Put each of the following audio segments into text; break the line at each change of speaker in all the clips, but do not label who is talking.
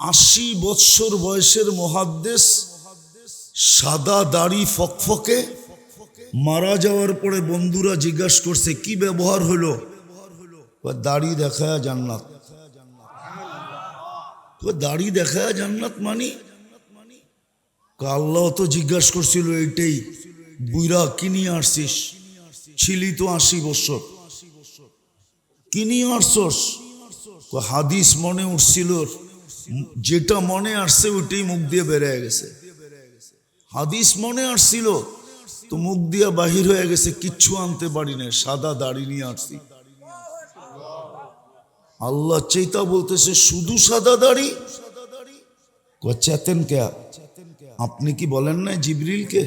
80 বৎসর বয়সের মুহাদ্দিস, সাদা দাড়ি ফকফকে, মারা যাওয়ার পরে বন্ধুরা জিজ্ঞাসা করছে কি ব্যবহার হলো? দাড়ি দেখায় জান্নাত। দাড়ি দেখায় জান্নাত মানি? আল্লাহ তো জিজ্ঞাসা করছিল এইটাই, বুইরা কি নিয়ে আসছিস? ছিলি তো 80 বৎসর, কি নিয়ে আসছস? হাদিস মনে উঠছিল, যেটা মনে আসছে ওইটাই মুখ দিয়ে বেরিয়ে গেছে। হাদিস মনে আসছিল তো মুখ দিয়ে বাহির হয়ে গেছে, কিচ্ছু আনতে পারি না, সাদা দাড়ি নিয়ে আসছি। আল্লাহ চেতা বলতেছে শুধু সাদা দাড়ি? চেতেন কে? আপনি কি বলেন না জিবরিলকে?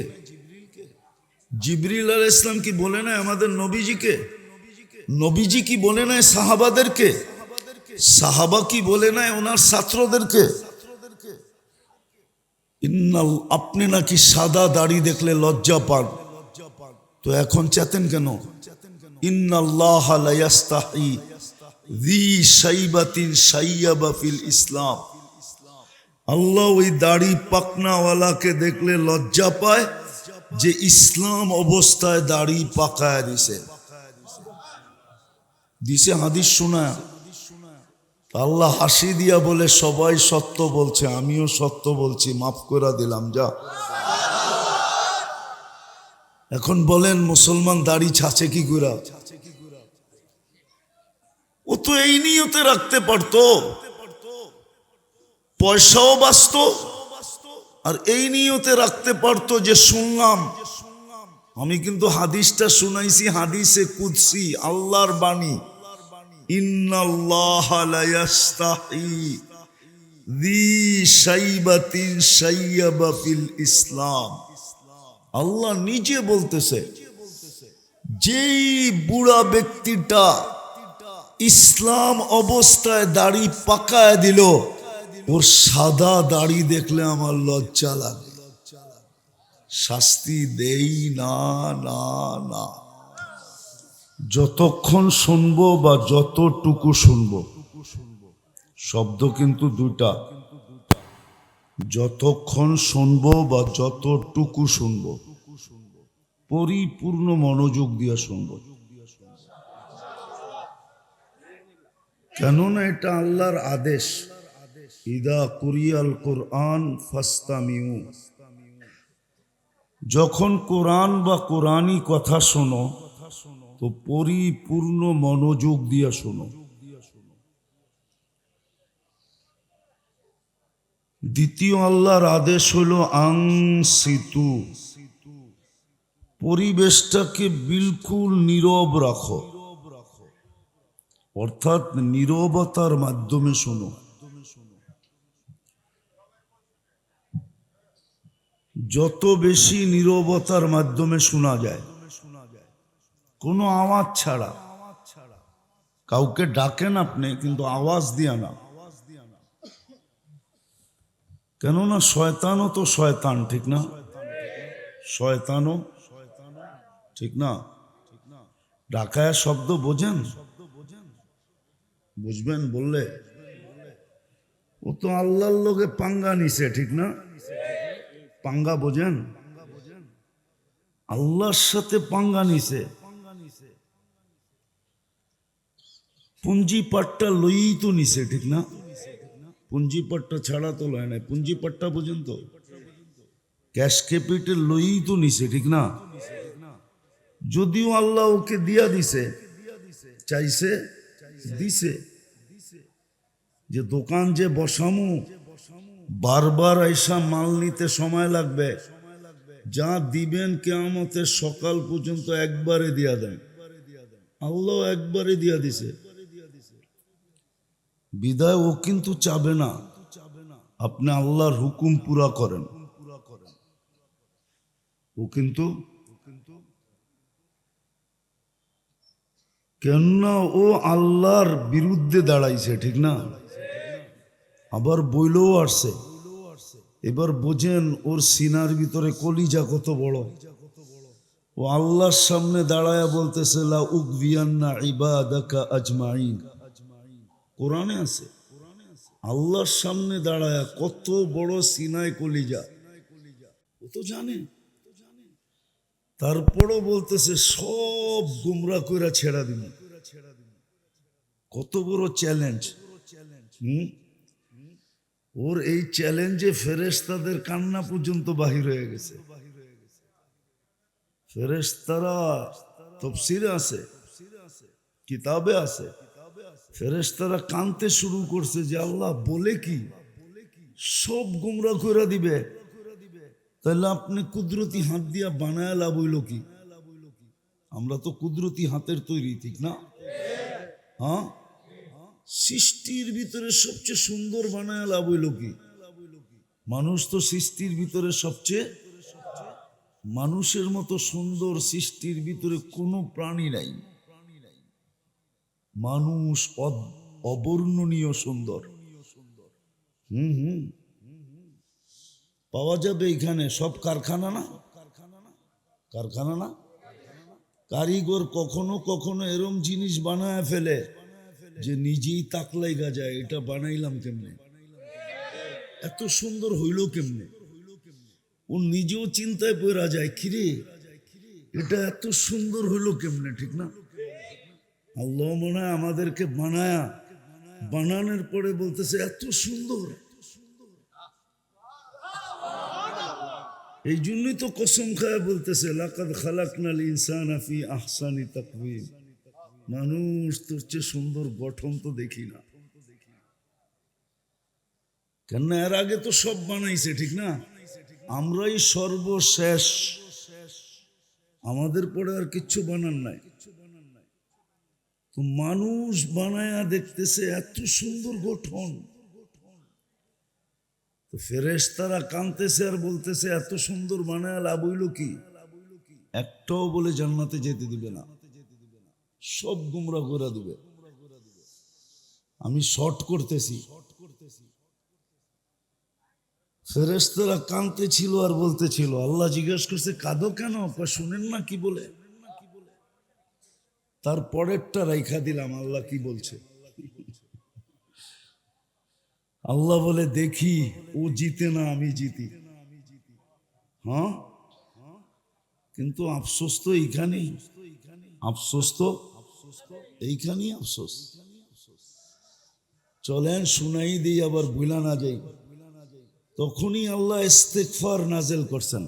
জিবরিল আলাইহিস সালাম কি বলে না আমাদের নবীজিকে? নবীজি কি বলে না সাহাবাদেরকে? সাহাবা কি বলে না ওনার ছাত্রদেরকে? আপনি নাকি সাদা দাড়ি দেখলে লজ্জা পান, তো এখন চেতেন কেন? ইন্নাল্লাহ লা ইয়াস্তাহি যী শাইবাতিন শাইয়াবা ফিল ইসলাম। আল্লাহ ওই দাড়ি পাকনাওয়ালাকে দেখলে লজ্জা পায় যে ইসলাম অবস্থায় দাড়ি পাকায় দিছে। হাদিস শোনা। আল্লাহ হাসি দিয়া বলে সবাই সত্য বলছে, আমিও সত্য বলছি, মাফ করে দিলাম যা। এখন বলেন মুসলমান দাড়ি ছাছে কি করে? ও তো এই নিয়তে রাখতে পারতো, পয়সাও বাঁচত, আর এই নিয়তে রাখতে পারতো যে শুনলাম। আমি কিন্তু হাদিসটা শুনাইছি, হাদিসে কুদসি, আল্লাহর বাণী। ইন্নাল্লাহা লা ইয়াস্তাহি যী শাইবাতিন শাইয়াবা ফিল ইসলাম। আল্লাহ নিজে বলতেছে, যেই বুড়া ব্যক্তিটা ইসলাম অবস্থায় দাড়ি পাকায় দিল, ওর সাদা দাড়ি দেখলে আমার লজ্জা লাগে, শাস্তি দেই না না না। যতক্ষণ শুনবো বা যতটুকু শুনবো, শব্দ কিন্তু দুটা, যতক্ষণ শুনবো বা যতটুকু শুনবো পরিপূর্ণ মনোযোগ দিয়ে শুনবো, কেননা এটা আল্লাহর আদেশ। ইদা কুরিয়াল কোরআন ফাস্তামিউ, যখন কোরআন বা কোরআনী কথা শোনো তো পরিপূর্ণ মনোযোগ দিয়ে শোনো। দ্বিতীয় আল্লাহর আদেশ হলো আনসিতু, পরিবেশটাকে বিলকুল নীরব রাখো, অর্থাৎ নীরবতার মাধ্যমে শোনো। যত বেশি নীরবতার মাধ্যমে শোনা যায়, কোনো আওয়াজ ছাড়া, কাউকে ডাকেন আপনি কিন্তু আওয়াজ দিয়া না, কেননা শয়তানও তো শয়তান, ঠিক না? শয়তানও ঠিক না? ডাকায় শব্দ বোঝেন? বুঝবেন বললে? ও তো আল্লাহর লোকে পাঙ্গা নিছে, ঠিক না? পাঙ্গা বোঝেন? আল্লাহর সাথে পাঙ্গা নিছে, পুঞ্জি পাট্টা লই তো নিছে, ঠিক না? পুঞ্জি পাট্টা ছাড়া তো লয় নাই, পুঞ্জি পাট্টা বোঝেন তো? ক্যাশ ক্যাপিটাল লই তো নিছে, ঠিক না? যদিও আল্লাহ ওকে দিয়া দিছে, চাইছে দিছে, যে দোকান যে বসামু বারবার আইসা মাল নিতে সময় লাগবে, যা দিবেন কিয়ামতের সকাল পর্যন্ত একবারে দিয়া দেন, আল্লাহ একবারে দিয়া দিছে। বিদায় ও কিন্তু চাবে না আপনি আল্লাহর হুকুম পুরা করেন, ও কিন্তু কেননা ও আল্লাহর বিরুদ্ধে দাঁড়াইছে, ঠিক না? আবার বইলেও আসছে। এবার বোঝেন ওর সিনার ভিতরে কলিজা কত বড়। ও আল্লাহর সামনে দাঁড়ায়া বলতেছে লা উগবিয়ান্না ইবাদাকা আজমাইন, কোরআনে আছে। আল্লাহর সামনে দাঁড়ায় কত বড় সিনায় কলিজা ও তো জানে, তারপরও বলতেছে সব গুমরা কইরা ছেড়া দিন। কত বড় চ্যালেঞ্জ। ওর এই চ্যালেঞ্জে ফেরেশতাদের কান্না পর্যন্ত বাহির হয়ে গেছে। ফেরেশতারা তাফসীরে আছে, কিতাবে আছে, ফেরেশতারা কাঁদতে শুরু করছে যে আল্লাহ বলে কি সব গুমরা করে দিবে, তাহলে আপনি কুদরতি হাত দিয়া বানায় লাভ হইল কি? আমরা তো কুদরতি হাতের তৈরি, ঠিক না? হ্যাঁ, সৃষ্টির ভিতরে সবচেয়ে সুন্দর বানায় লাভ হইল কি? মানুষ তো সৃষ্টির ভিতরে সবচেয়ে, মানুষের মতো সুন্দর সৃষ্টির ভিতরে কোনো প্রাণী নাই। মানুষ অবর্ণনীয় সুন্দর। পাওয়া যাবে এখানে সব কারখানা না, কারখানা না, কারিগর কখনো কখনো এরম জিনিস বানায় ফেলে যে নিজেই তাকলাই গাজায়, এটা বানাইলাম কেমনে, এত সুন্দর হইল কেমনে। ও নিজেও চিন্তায় পড়া যায়, কিরে এটা এত সুন্দর হইল কেমনে, ঠিক না? আল্লাহ মনে হয় আমাদেরকে বানানোর পরে বলতেছে এত সুন্দর। এই জন্যই তো কসম খায় বলতেছে লাকাদ খালাকনাল ইনসানা ফি আহসানি তাকওয়িম, মানুষ তোর চেয়ে সুন্দর গঠন তো দেখি না। কেন এর আগে তো সব বানাইছে, ঠিক না? আমরাই সর্বশেষ, আমাদের পরে আর কিচ্ছু বানান নাই। তো মানুষ বানায়া দেখতেছে এত সুন্দর গঠন, তো ফেরেশতারা কাঁদতেছে আর বলতেছে এত সুন্দর বানায়া লাভ হইল কি? একটাও বলে জান্নাতে যেতে দিবে না, সব গুমরা করে দিবে। আমি শর্ট করতেছি। ফেরেশতারা কাঁদতে ছিল আর বলতেছিল, আল্লাহ জিজ্ঞাসা করছে কাঁদো কেন? শুনেন না কি বলে? তার পরেরটা রাইখা দিলাম আল্লাহ কি বলছে। আল্লাহ বলে দেখি ও জিতে না আমি জিতি। হ্যাঁ, কিন্তু আফসোস তো এইখানেই, আফসোস তো এইখানেই আফসোস। চলেন শুনাই দিই আবার ভুলা না যাই। তখনই আল্লাহ ইস্তিগফার নাযিল করছেন।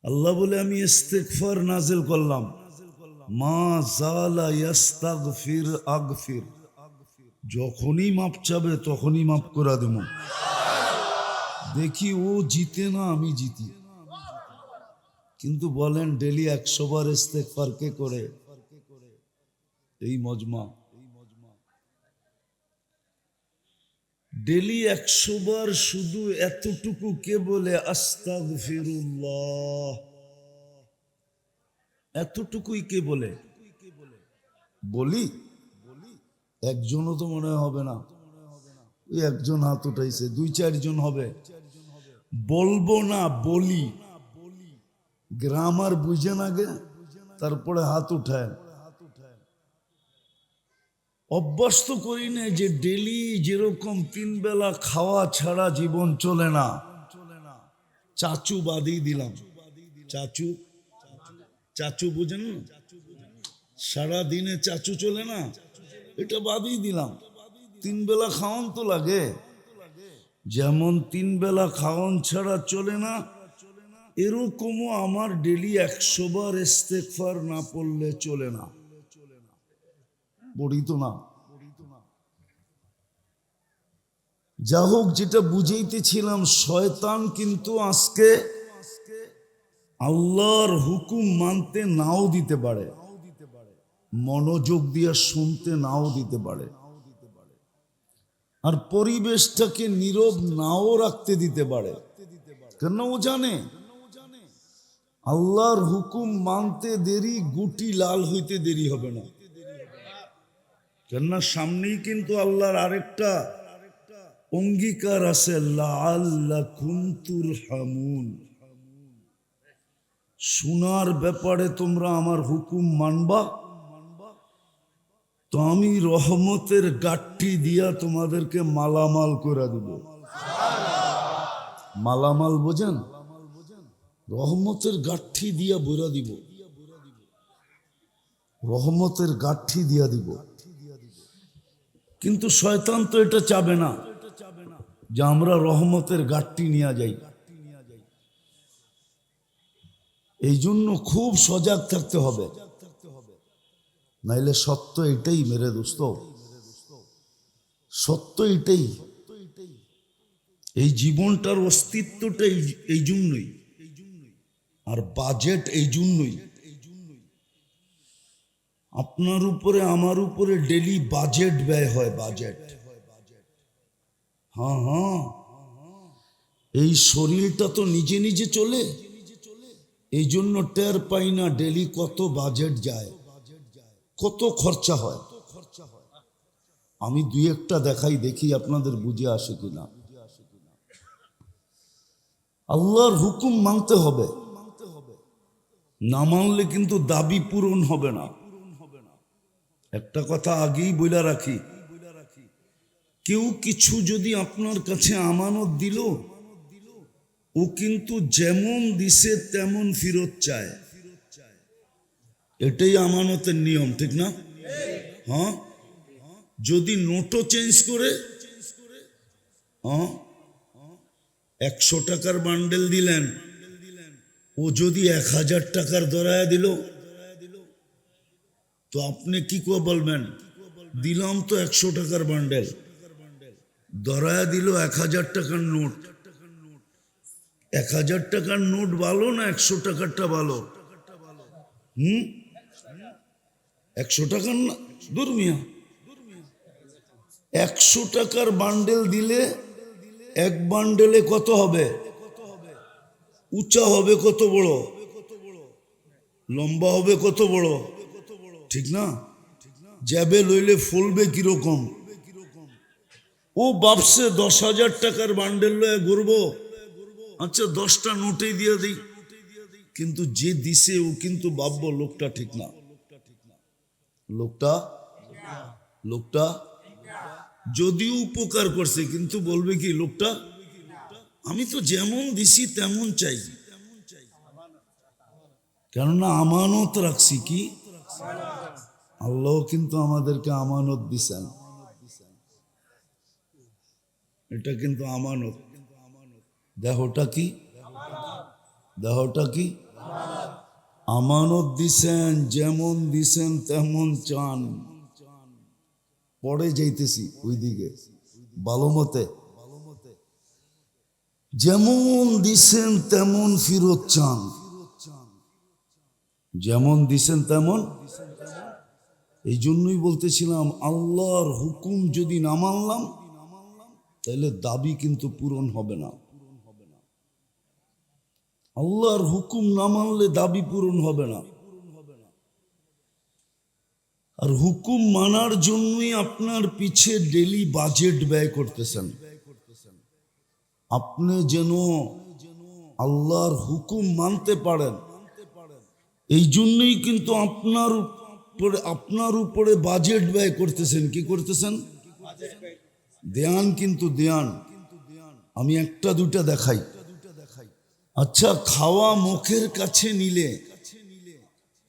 আল্লাহ বলে আমি ইস্তিগফার নাযিল করলাম, মা জালা ইস্তাগফির আগফির, যখনই মাপ চাবে তখনই মাপ করে দেব। দেখি ও জিতে না আমি জিতি। কিন্তু বলেন ডেলি 100 বার ইস্তিগফার কে করে? এই মজমা ডেলি 100 বার শুধু এতটুকু কে বলে? আস্তাগফিরুল্লাহ, এতটুকুই কে বলে? বলি একজনও তো মনে হবে না, ওই একজন হাত উঠাইছে, 2-4 জন হবে। বলবো না বলি, গ্রামার বুঝেন আগে তারপরে হাত উঠায়। অভ্যাস তো করি না যে ডেলি যেরকম 3 বেলা খাওয়া ছাড়া জীবন চলে না। চাচু বাদই দিলাম, চাচু চাচু বুঝেন না, সারা দিনে চাচু চলে না, এটা বাদই দিলাম। 3 বেলা খাওয়ান তো লাগে, যেমন 3 বেলা খাওয়ান ছাড়া চলে না, এরকমও আমার ডেলি 100 বার ইস্তিগফার না পড়লে চলে না। পড়ি তো না। যা হোক, যেটা বুঝাইতেছিলাম, শয়তান কিন্তু আজকে আল্লাহর হুকুম মানতে নাও দিতে পারে, মনোযোগ দিয়ে শুনতে নাও দিতে পারে, আর পরিবেশটাকে নীরব নাও রাখতে দিতে পারে। কেন? ও জানে আল্লাহর হুকুম মানতে দেরি, গুটি লাল হইতে দেরি হবে না। কেননা সামনেই কিন্তু আল্লাহর আরেকটা অঙ্গীকার আছে, লাআল্লাকুম তুরহামুন, শোনার ব্যাপারে তোমরা আমার হুকুম মানবা তো আমি রহমতের গাঠি দিয়া তোমাদেরকে মালামাল করে দিব। মালামাল বোঝেন? রহমতের গাঠি দিয়া বইরা দিব, রহমতের গাঠি দিয়া দিব। কিন্তু শয়তান তো এটা চাবে না যে আমরা রহমতের গাঠি নিয়ে যাই। এই জন্য খুব সজাগ থাকতে হবে, নাইলে সত্য এটাই মেরে দোস্ত, সত্য এটাই। এই জীবনটার অস্তিত্বটা এই জন্যই, আর বাজেট এই জন্যই। আপনার উপরে আমার উপরে ডেলি বাজেট ব্যয় হয়, বাজেট। হ্যাঁ হ্যাঁ, এই শরীরটা তো নিজে নিজে চলে, এই জন্য টের পাই না ডেলি কত বাজেট যায়, কত খরচা হয়। আমি দুই একটা দেখাই, দেখি আপনাদের বুঝে আসে কিনা। আল্লাহর হুকুম মানতে হবে, না মানলে কিন্তু দাবি পূরণ হবে না। একটা কথা আগেই বলে রাখি, কেউ কিছু যদি আপনার কাছে আমানত দিল, ও কিন্তু যেমন দিছে তেমন ফেরত চায়। এটাই আমানতের নিয়ম, ঠিক না? হ্যাঁ, যদি নোটও চেঞ্জ করে, 100 টাকার বান্ডেল দিলেন, ও যদি 1000 টাকার ধরায় দিল, তো আপনি কি করে বলবেন? দিলাম তো 100 টাকার বান্ডেল, ধরায় দিল 1000 টাকার নোট। 1000 টাকার নোট ভালো না 100 টাকারটা ভালো? 100 টাকার না, দূর মিয়া। 100 টাকার বান্ডেল দিলে এক বান্ডেলে কত হবে? উঁচা হবে কত বড়, লম্বা হবে কত বড়, ঠিক না? যাবে লইলে ফুলবে কিরকম। ও ভাবছে 10,000 টাকার বান্ডেল লয়ে ঘুরবো, আচ্ছা 10টা নোটেই দিয়ে দিই। কিন্তু যে দিছে ও কিন্তু ভাববো লোকটা ঠিক না, লোকটা যদিও উপকার করছে, কিন্তু বলবে কি লোকটা, আমি তো যেমন দিছি তেমন চাই, কেননা আমানত রাখছি। কি আল্লাহ কিন্তু আমাদেরকে আমানত দিছেন, এটা কিন্তু আমানত। দেহটা কি, দেহটা কি আমানত দিছেন, যেমন দিছেন তেমন চান। পরে যাইতেছি ওইদিকে ভালো মতে। যেমন দিছেন তেমন ফিরত চান, যেমন দিছেন তেমন। এই জন্যই বলতেছিলাম, আল্লাহর হুকুম যদি না মানলাম, তাহলে দাবি কিন্তু পূরণ হবে না। আল্লাহর হুকুম না মানলে দাবি পূরণ হবে না। আর হুকুম মানার জন্যই আপনার পিছে ডেলি বাজেট ব্যয় করতেছেন। আপনি যেন আল্লাহর হুকুম মানতে পারেন, এই জন্যই কিন্তু আপনার উপরে বাজেট ব্যয় করতেছেন। কি করতেছেন? ধ্যান, কিন্তু ধ্যান। আমি একটা দুটা দেখাই। আচ্ছা, খাওয়া মুখের কাছে নিলে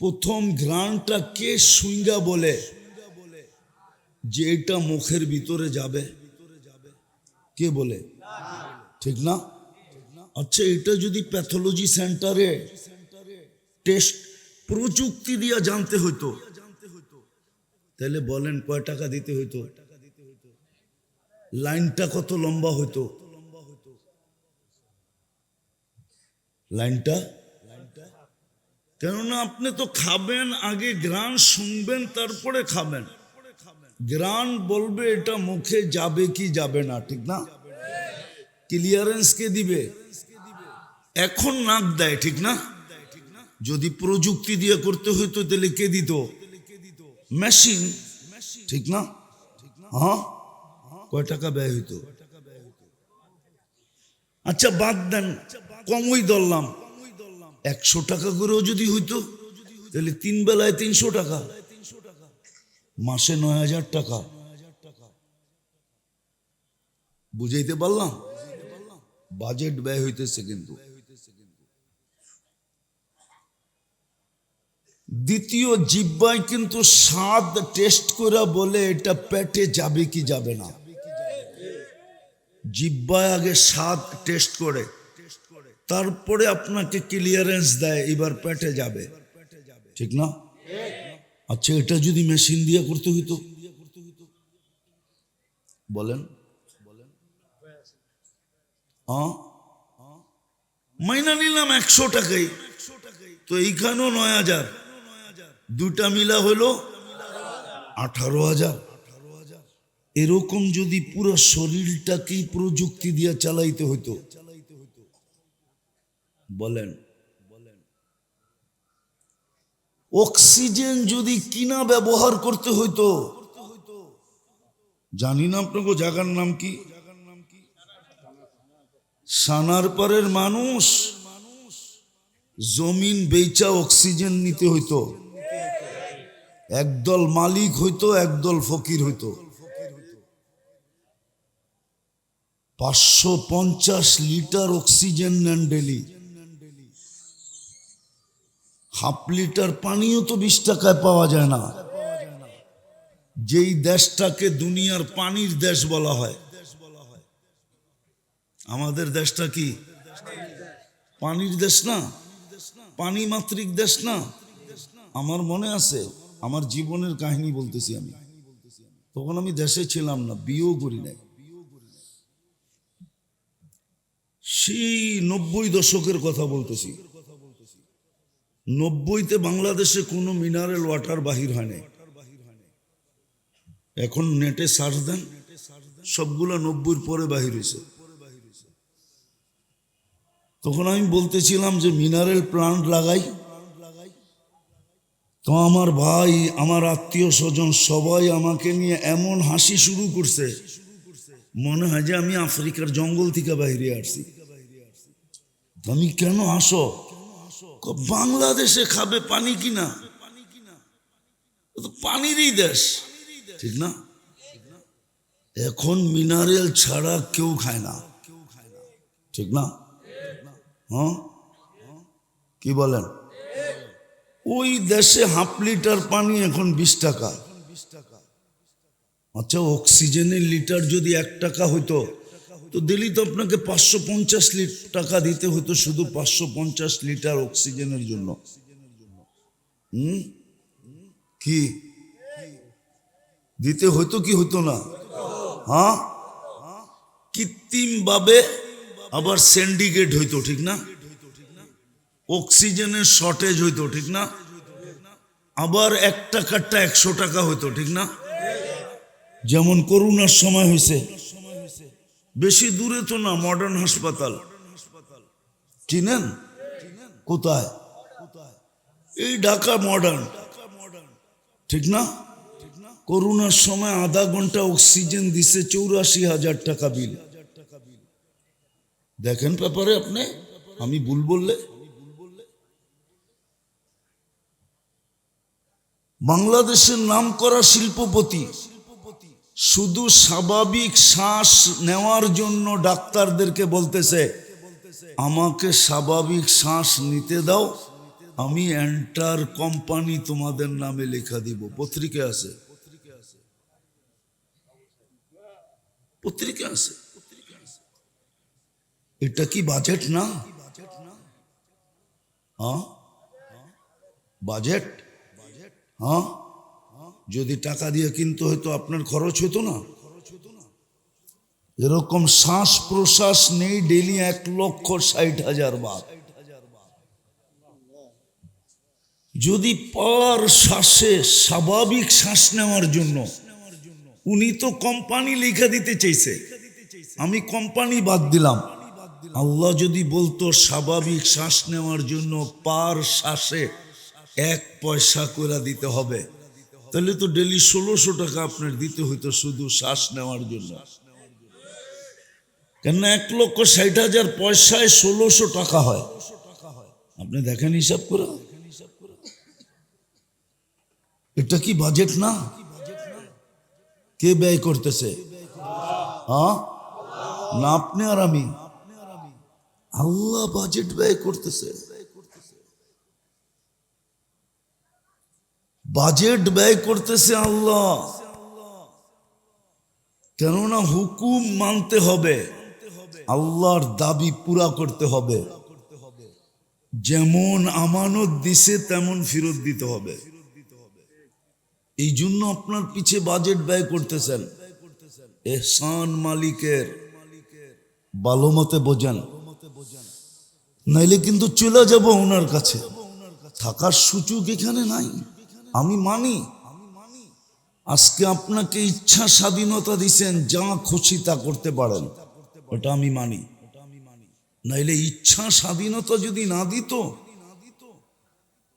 প্রথম ঘ্রাণটা কে সুইঙ্গা বলে যে এটা মুখের ভিতরে যাবে? কে বলে? ঠিক না? আচ্ছা, এটা যদি প্যাথোলজি সেন্টারে টেস্ট প্রযুক্তি দিয়ে জানতে হইতো, তাহলে বলেন কয় টাকা দিতে হইতো? লাইনটা কত লম্বা হইতো? লাইনটা, কেননা আপনি তো খাবেন, আগে গ্রান শুনবেন, তারপরে খাবেন। গ্রান বলবে এটা মুখে যাবে কি যাবে না, ঠিক না? ক্লিয়ারেন্স কে দিবে? এখন নাক দেয়, ঠিক না? যদি প্রযুক্তি দিয়ে করতে হইতো তাহলে কে দিত? মেশিন, ঠিক না? হ্যাঁ, কয় টাকা ব্যয় হইতো? আচ্ছা বাদ দেন, কমই ধরলাম, 100 টাকা করেও যদি হইতো, তাহলে 3 বেলায় 300 টাকা। মাসে 9,000 টাকা। বুঝাইতে পারলাম? বাজেট ব্যয় হইতেছে। কিন্তু দ্বিতীয়, জিহ্বায় কিন্তু স্বাদ টেস্ট করে বলে এটা পেটে যাবে কি যাবে না। জিহ্বায় আগে স্বাদ টেস্ট করে, তারপরে আপনাকে ক্লিয়ারেন্স দেয় এবার পেটে যাবে, ঠিক না? আচ্ছা, এটা যদি মেশিন দিয়ে করতে হইতো, বলেন? মাইনা নিলাম 100 টাকাই, তো এইখানেও 9,000, দুটা মিলা হলো 18,000। এরকম যদি পুরো শরীরটাকেই প্রযুক্তি দিয়ে চালাইতে হইতো, বলেন? অক্সিজেন যদি কিনা ব্যবহার করতে হইতো, জানি না আপনাকে জায়গার নাম কি, সানারপাড়ের মানুষ জমিন বেচা অক্সিজেন নিতে হইতো। একদল মালিক হইতো, একদল ফকির হইতো। 550 লিটার অক্সিজেন নেন ডেলি। হাফ লিটার পানিও তো 20 টাকায় পাওয়া যায় না। যেই দেশটাকে দুনিয়ার পানির দেশ বলা হয়, আমাদের দেশটা কি পানির দেশ না? পানি মাত্রিক দেশ না? আমার মনে আছে, আমার জীবনের কাহিনী বলতেছি আমি। তখন আমি দেশে ছিলাম না, বিয়েও করি নাই। সেই 90 দশকের কথা বলতেছি। 90-তে বাংলাদেশে কোনো মিনারেল ওয়াটার বাহির হয় নাই। এখন নেটে সার্চ দেন, সবগুলো 90-র পরে বাহির হয়েছে। তখন আমি বলতেছিলাম যে মিনারেল প্লান্ট লাগাই। তো আমার ভাই, আমার আত্মীয় স্বজন সবাই আমাকে নিয়ে এমন হাসি শুরু করছে, মনে হয় যে আমি আফ্রিকার জঙ্গল থেকে বাইরে আসছি। আমি কেন আসো? বাংলাদেশে খাবে পানি কিনা? পানিরই দেশ, ঠিক না? এখন মিনারেল ছাড়া কেউ খায় না, ঠিক না? হ্যাঁ, কি বলেন? ওই দেশে হাফ লিটার পানি এখন 20 টাকা। আচ্ছা, অক্সিজেনের লিটার যদি 1 টাকা হইতো, তো দিল্লি তো আপনাকে 550 টাকা দিতে হতো শুধু 550 লিটার অক্সিজেনের জন্য। কি দিতে হইতো কি হইতো না? হ্যাঁ, কৃত্রিম ভাবে আবার সিন্ডিকেট হইতো, ঠিক না? অক্সিজেনের শর্টেজ হইতো, ঠিক না? আবার 1 টাকারটা 100 টাকা হইতো, ঠিক না? যেমন করোনার সময় হয়েছে। বেশি দূরে তো না, মডার্ন হাসপাতাল চিনেন? কোথায়? এই ঢাকা মডার্ন, ঠিক না? করোনার সময় আধা ঘন্টা অক্সিজেন দিছে 84,000 টাকা বিল। দেখেন পেপারে আপনি, আমি ভুল বললে? বাংলাদেশের নাম করা শিল্পপতি শুধু স্বাভাবিক শ্বাস নেওয়ার জন্য ডাক্তারদেরকে বলতেছে, আমাকে স্বাভাবিক শ্বাস নিতে দাও, আমি এন্টার কোম্পানি তোমাদের নামে লেখা দিব। পত্রিকা আছে, পত্রিকা আছে। এটা কি বাজেট না? হ্যাঁ, বাজেট। হ্যাঁ, যদি টাকা দিয়ে কিনতে হয়তো আপনার খরচ হতো না? এরকম শ্বাস প্রশ্বাস নেই ডেলি 1,60,000 বার। যদি পার শ্বাসে স্বাভাবিক শ্বাস নেওয়ার জন্য, উনি তো কোম্পানি লেখা দিতে চাইছে, আমি কোম্পানি বাদ দিলাম। আল্লাহ যদি বলতো স্বাভাবিক শ্বাস নেওয়ার জন্য পার শ্বাসে 1 পয়সা করে দিতে হবে, তাহলে তো ডেলি 1600 টাকা আপনার দিতে হইতো শুধু শ্বাস নেওয়ার জন্য। কেন 1,60,000 পয়সায় 1600 টাকা হয়? আপনি দেখেন হিসাব করে। এটা কি বাজেট না? কে ব্যয় করতেছে? হ্যাঁ, না আপনি আর আমি? আল্লাহ বাজেট ব্যয় করতেছে। বাজেট ব্যয় করতেছে আল্লাহ। কেননা হুকুম মানতে হবে, আল্লাহর দাবি পুরা করতে হবে। যেমন আমানত দিছে তেমন ফেরত দিতে হবে। এই জন্য আপনার পিছে বাজেট ব্যয় করতেছেন। এহসান মালিকের ভালো মতে বোঝেন, নাইলে কিন্তু চলে যাব ওনার কাছে। থাকার সুযোগ এখানে নাই। আমি মানি আজকে আপনাকে ইচ্ছা স্বাধীনতা দিছেন, যা খুশি তা করতে পারেন, ওটা আমি মানি। নাইলে ইচ্ছা স্বাধীনতা যদি না দিত,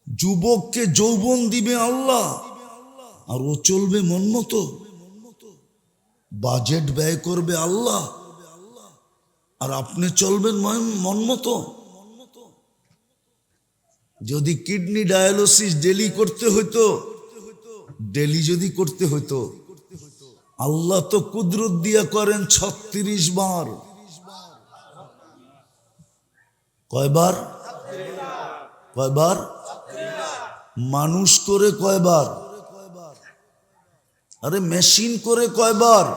যুবককে যৌবন দিবে আল্লাহ আর ও চলবে মন মতো। বাজেট ব্যয় করবে আল্লাহ আর আপনি চলবেন মন মতো। যদি কিডনি ডায়ালিসিস ডেলি করতে হইতো, ডেলি যদি করতে হইতো, আল্লাহ তো কুদরত দিয়া করেন 36 বার। কয়বার? কয়বার? মানুষ করে কয়বার? আরে মেশিন করে কয়বার?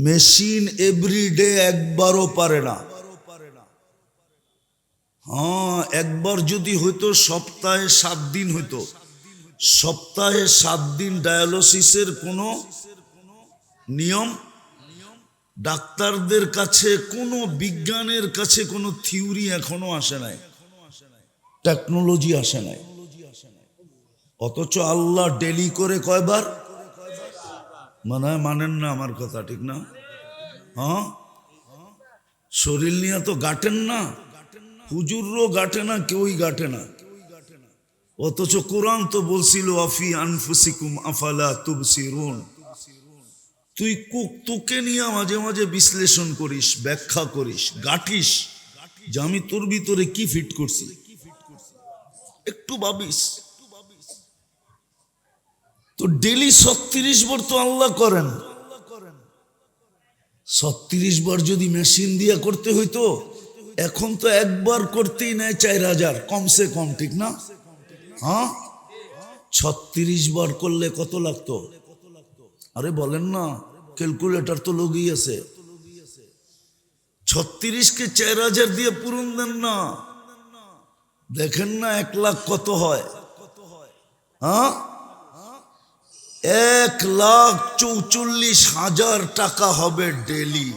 মেশিন এভরিডে একবারও পারে না। হ্যাঁ, একবার যদি হইতো সপ্তাহে 7 দিন হইতো। সপ্তাহে 7 দিন ডায়ালিসিসের কোনো নিয়ম, ডাক্তারদের কাছে কোনো বিজ্ঞানের কাছে কোনো থিওরি এখনো আসে নাই, টেকনোলজি আসে নাই। অথচ আল্লাহ ডেলি করে কয়বার? মনে হয় মানেন না আমার কথা, ঠিক না? হ্যাঁ, শরীর নিয়ে তো গাটেন না, হুজুরও গাটে না, কেউই গাটে না। অথচ কোরআন তো বলছিল আফি আনফুসিকুম আফালা তুবসিরুন। তুই তোকে নিয়ে মাঝে মাঝে বিশ্লেষণ করিস, ব্যাখ্যা করিস, গাটিস যে আমি তোর ভিতরে কি ফিট করছি, একটু ভাবিস তো। ডেলি 36 বার তো আল্লাহ করেন। 36 বার যদি মেশিন দিয়ে করতে হইতো, এখন তো একবার করতেই নেয় 4000 কমসে কম, ঠিক না? হ্যাঁ, 36 বার করলে কত লাগতো? আরে বলেন না, ক্যালকুলেটর তো লগেই আছে। 36কে 4000 দিয়ে পূরণ দেন না, দেখেন না 1 লাখ কত হয়? হ্যাঁ, 1,44,000 টাকা হবে ডেলি।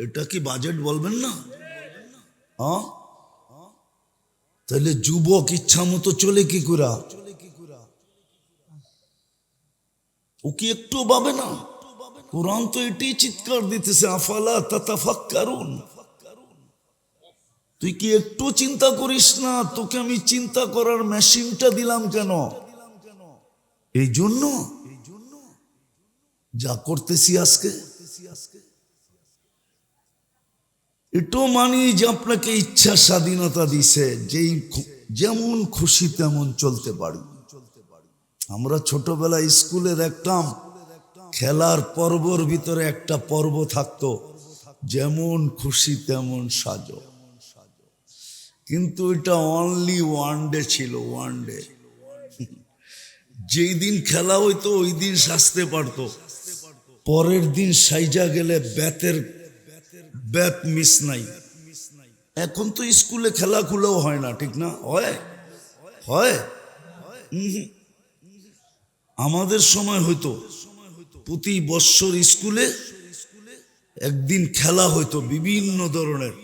এটা কি বাজেট বলবেন না? হ্যাঁ, তাহলে যুবক ইচ্ছা মতো চলে কি করে? ও কি একটু ভাবে না? কোরআন তো এটাই চিৎকার দিতেছে, আফালা তাতাফাক্কারুন। তুই কি একটু চিন্তা করিস না? তোকে আমি চিন্তা করার মেশিনটা দিলাম কেন? এই জন্য যা করতেছি আজকে। এটাও মানি যে আপনাকে ইচ্ছা স্বাধীনতা দিছে, যেই যেমন খুশি তেমন চলতে পারি। আমরা ছোটবেলায় স্কুলে দেখতাম খেলার পর্বর ভিতরে একটা পর্ব থাকতো, যেমন খুশি তেমন সাজো। কিন্তু এটা অনলি 1 ডে ছিল, 1 ডে। যেই দিন খেলা হইতো ওই দিন সাজতে পারতো, পরের দিন সাইজা গেলে ব্যাত মিস নাই। এখন তো স্কুলে খেলাধুলাও হয় না, ঠিক না? হয় হয় আমাদের সময় হইতো প্রতি বছর স্কুলে একদিন খেলা হইতো বিভিন্ন ধরনের।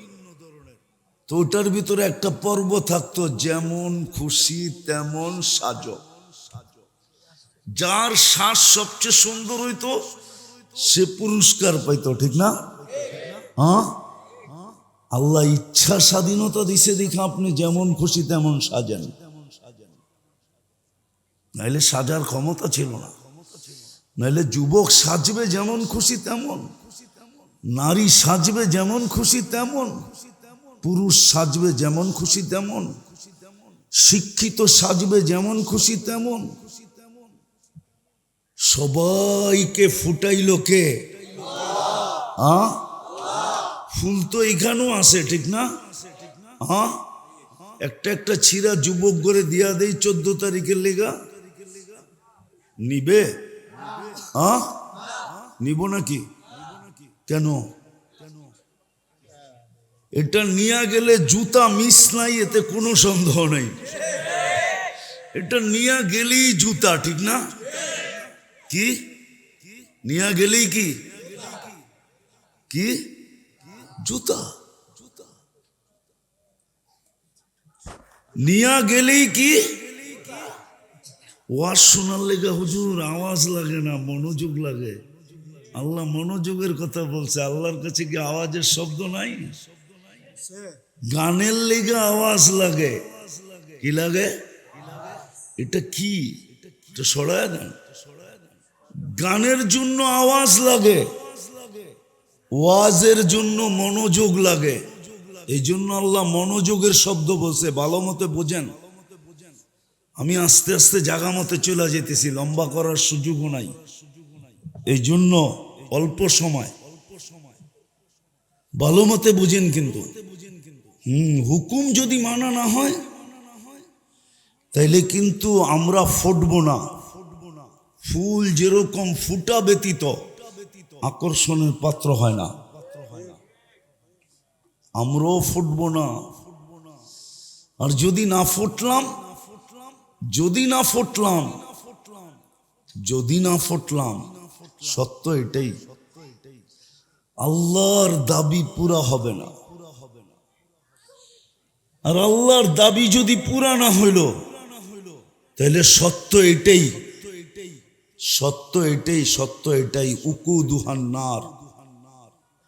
তো ওটার ভিতরে একটা পর্ব থাকতো, যেমন খুশি তেমন সাজো। যার শ্বাস সবচেয়ে সুন্দর হইতো সে পুরস্কার পাইতো, ঠিক না? হ্যাঁ, আল্লাহ ইচ্ছা স্বাধীনতা দিছে দেখে আপনি যেমন খুশি তেমন সাজেন, নাইলে সাজার ক্ষমতা ছিল না। নাইলে যুবক সাজবে যেমন খুশি তেমন, নারী সাজবে যেমন খুশি তেমন, পুরুষ সাজবে যেমন খুশি তেমন, শিক্ষিত সাজবে যেমন খুশি তেমন। সবাইকে ফুটাইলো কে? ফুল তো এখানেও আসে, ঠিক না? একটা একটা ছিঁড়া যুবক করে দিয়া দেই 14 তারিখের লেগা, নিবে? নিব নাকি? কেন? এটা নিয়ে গেলে জুতা মিস নাই, এতে কোনো সন্দেহ নাই। এটা নিয়ে গেলেই জুতা, ঠিক না? কি নিয়ে গেলেই কি কি জুতা, নিয়ে গেলেই কি? ওয়াজ শোনার লেগে হুজুর আওয়াজ লাগে না, মনোযোগ লাগে। আল্লাহ মনোযোগের কথা বলছে। আল্লাহর কাছে কি আওয়াজের শব্দ নাই? গানের লেগে আওয়াজ লাগে। কি লাগে? এটা কি? এটা সরায় দেন। গানের জন্য আওয়াজ লাগে, ওয়াজের জন্য মনোযোগ লাগে। এই জন্য আল্লাহ মনোযোগের শব্দ বলছে। ভালো মতে বোঝেন। আমি আস্তে আস্তে জাগা মতে চলে যেতেছি, লম্বা করার সুযোগও নাই। এই জন্য অল্প সময় ভালো মতে বুঝেন। কিন্তু হুকুম যদি মানা না হয় তাইলে কিন্তু আমরা ফুটবো না। ফুল যেরকম ফুটা ব্যতীত আকর্ষণের পাত্র হয় না, আমরাও ফুটবো না। আর যদি না ফুটলাম সত্য এটাই, আল্লাহর দাবি পুরা হবে না। আর আল্লাহর দাবি যদি পুরা না হইল তাহলে সত্য এটাই উকুদুহান নার,